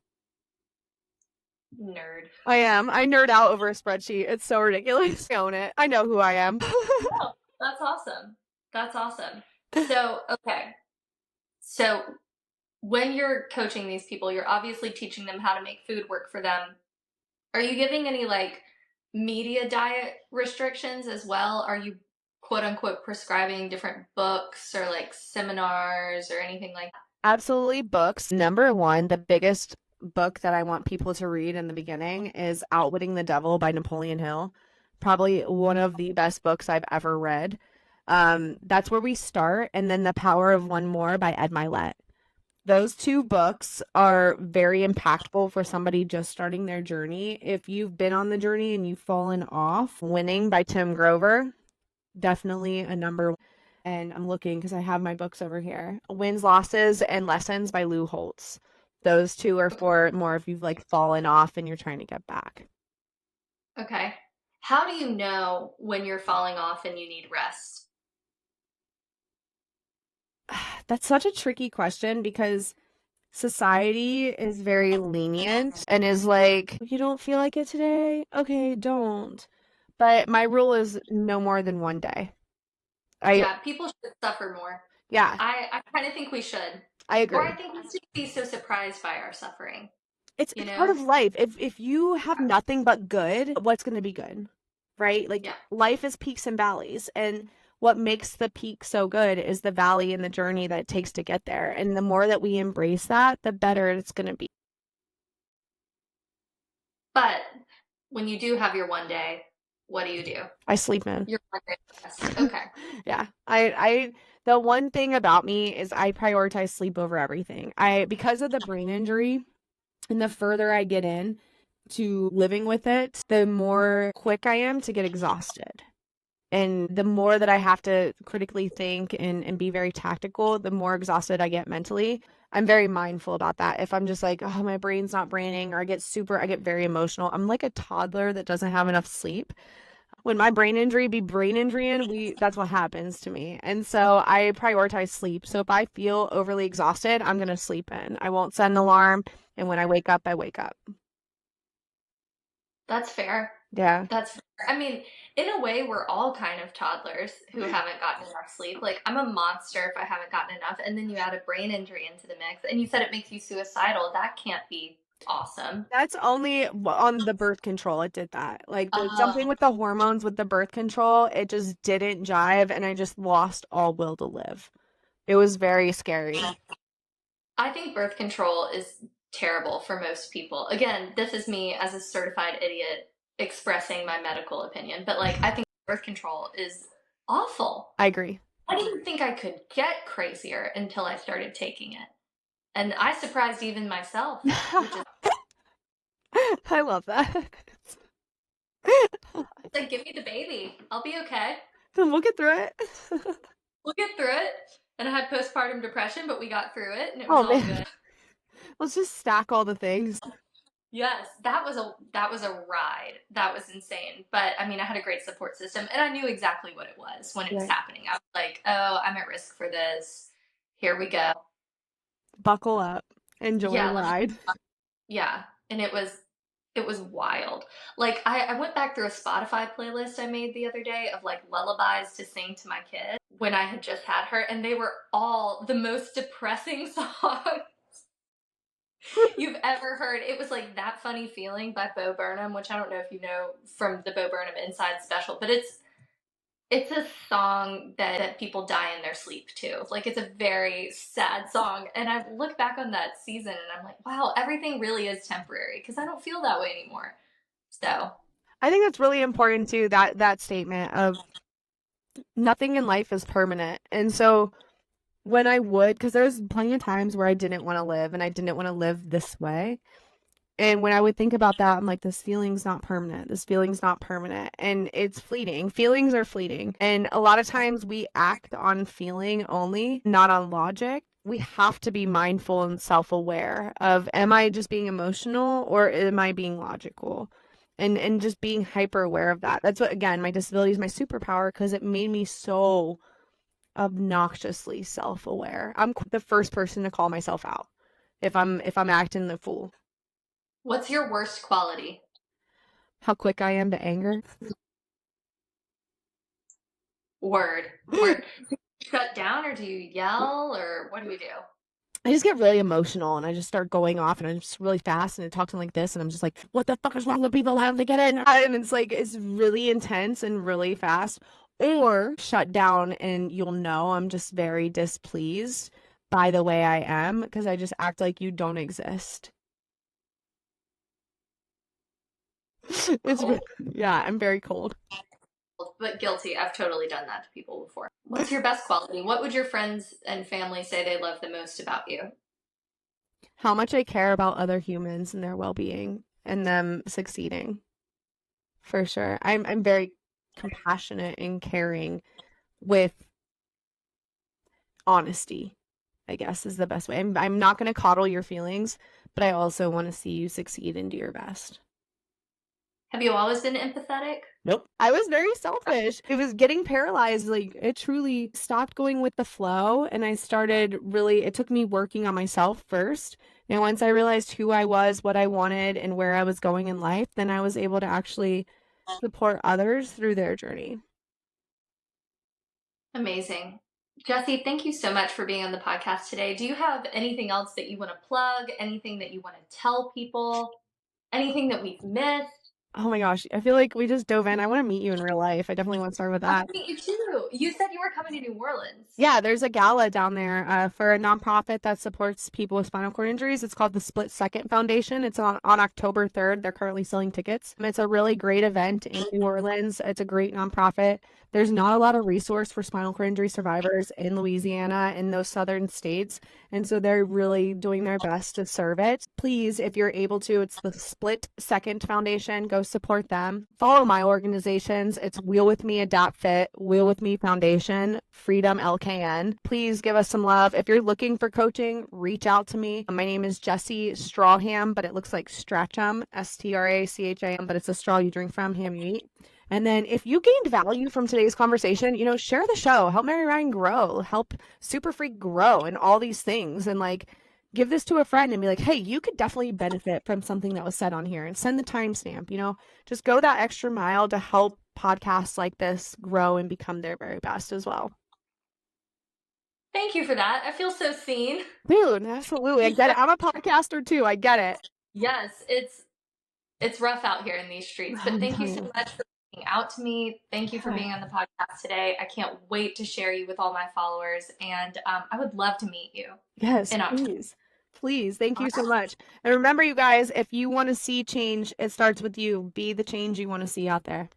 Nerd. I am. I nerd out over a spreadsheet. It's so ridiculous. I own it. I know who I am. Oh, that's awesome. That's awesome. So, okay. So when you're coaching these people, you're obviously teaching them how to make food work for them. Are you giving any like media diet restrictions as well? Are you quote unquote prescribing different books or like seminars or anything like that? Absolutely, books. Number one, the biggest book that I want people to read in the beginning is Outwitting the Devil by Napoleon Hill. probably one of the best books I've ever read. That's where we start. And then The Power of One More by Ed Milet. Those two books are very impactful for somebody just starting their journey. If you've been on the journey and you've fallen off, Winning by Tim Grover, definitely a number one. And I'm looking because I have my books over here. Wins, Losses, and Lessons by Lou Holtz. Those two are for more if you've like fallen off and you're trying to get back. Okay. How do you know when you're falling off and you need rest? That's such a tricky question because society is very lenient and is like, you don't feel like it today? Okay, don't. But my rule is no more than one day. Yeah, people should suffer more. Yeah, I kind of think we should. I agree. Or I think we should be so surprised by our suffering. It's You part know? of life. If you have nothing but good, what's going to be good? Right? Like Yeah. life is peaks and valleys, and what makes the peak so good is the valley and the journey that it takes to get there. And the more that we embrace that, the better it's going to be. But when you do have your one day, what do? I sleep in. Your one day of rest. Okay. Yeah. The one thing about me is I prioritize sleep over everything. Because of the brain injury, and the further I get in to living with it, the more quick I am to get exhausted. And the more that I have to critically think and be very tactical, the more exhausted I get mentally. I'm very mindful about that. If I'm just like, oh, my brain's not braining, or I get very emotional. I'm like a toddler that doesn't have enough sleep. When my brain injury be brain injury, that's what happens to me. And so I prioritize sleep. So if I feel overly exhausted, I'm going to sleep in. I won't set an alarm. And when I wake up, I wake up. That's fair. Yeah. That's fair. I mean, in a way, we're all kind of toddlers who haven't gotten enough sleep. Like, I'm a monster if I haven't gotten enough. And then you add a brain injury into the mix. And you said it makes you suicidal. That can't be awesome. That's only on the birth control. It did that. Like Uh, something with the hormones with the birth control, it just didn't jive. And I just lost all will to live. It was very scary. I think birth control is terrible for most people. Again, this is me as a certified idiot expressing my medical opinion, but like I think birth control is awful. I agree. I didn't think I could get crazier until I started taking it. And I surprised even myself, which is I love that. like, give me the baby. I'll be okay. Then we'll get through it. We'll get through it. And I had postpartum depression, but we got through it and it was all good. Let's just stack all the things. Yes, that was a ride. That was insane. But I mean, I had a great support system and I knew exactly what it was when it was happening. I was like, "Oh, I'm at risk for this. Here we go. Buckle up. Enjoy the ride." Yeah, and it was wild. Like I went back through a Spotify playlist I made the other day of like lullabies to sing to my kid when I had just had her, and they were all the most depressing songs you've ever heard. It was like That Funny Feeling by Bo Burnham, which I don't know if you know from the Bo Burnham Inside special, but it's a song that people die in their sleep to. Like it's a very sad song. And I look back on that season and I'm like, wow, everything really is temporary because I don't feel that way anymore. So I think that's really important too, that statement of nothing in life is permanent. And so when because there's plenty of times where I didn't want to live and I didn't want to live this way. And when I would think about that, I'm like, this feeling's not permanent. This feeling's not permanent. And it's fleeting. Feelings are fleeting. And a lot of times we act on feeling only, not on logic. We have to be mindful and self-aware of, am I just being emotional or am I being logical? And just being hyper aware of that. That's what, again, my disability is my superpower because it made me so obnoxiously self-aware. I'm the first person to call myself out if I'm acting the fool. what's your worst quality? How quick I am to anger. Word. Do you shut down or do you yell or what do you do? I just get really emotional and I just start going off and I'm just really fast and I talk to them like this and I'm just like, what the fuck is wrong with people? How did they get in? And it's like, it's really intense and really fast. Or shut down and you'll know I'm just very displeased by the way I am because I just act like you don't exist. It's Cold, yeah, I'm very cold. but guilty. I've totally done that to people before. What's your best quality? What would your friends and family say they love the most about you? How much I care about other humans and their well-being and them succeeding, for sure. I'm very compassionate and caring with honesty, I guess is the best way. I'm not going to coddle your feelings, but I also want to see you succeed and do your best. Have you always been empathetic? Nope. I was very selfish. It was getting paralyzed. Like, it truly stopped going with the flow. And I started really, it took me working on myself first. And once I realized who I was, what I wanted, and where I was going in life, then I was able to actually support others through their journey. Amazing. Jesse, thank you so much for being on the podcast today. Do you have anything else that you want to plug? Anything that you want to tell people? Anything that we've missed? Oh my gosh. I feel like we just dove in. I want to meet you in real life. I definitely want to start with I that. want to meet you too. You said you were coming to New Orleans. Yeah, there's a gala down there for a nonprofit that supports people with spinal cord injuries. It's called the Split Second Foundation. It's on October 3rd. They're currently selling tickets. It's a really great event in New Orleans. It's a great nonprofit. There's not a lot of resource for spinal cord injury survivors in Louisiana in those southern states. And so they're really doing their best to serve it. Please, if you're able to, it's the Split Second Foundation. Go support them. Follow my organizations. It's Wheel With Me, Adapt Fit, Wheel With Me Foundation, Freedom LKN. Please give us some love. If you're looking for coaching, reach out to me. My name is Jesi Stracham, but it looks like Stracham, Stracham, but it's a straw you drink from, ham you eat. And then if you gained value from today's conversation, share the show, help Mary Ryan grow, help Superfreak grow and all these things. And like, give this to a friend and be like, hey, you could definitely benefit from something that was said on here, and send the timestamp, just go that extra mile to help podcasts like this grow and become their very best as well. Thank you for that. I feel so seen. Dude, absolutely. I get it. I'm a podcaster too. I get it. Yes, it's rough out here in these streets, but thank you so much for reaching out to me. Thank you for being on the podcast today. I can't wait to share you with all my followers, and I would love to meet you. Yes, please. Please. Thank you so much. And remember, you guys, if you want to see change, it starts with you. Be the change you want to see out there.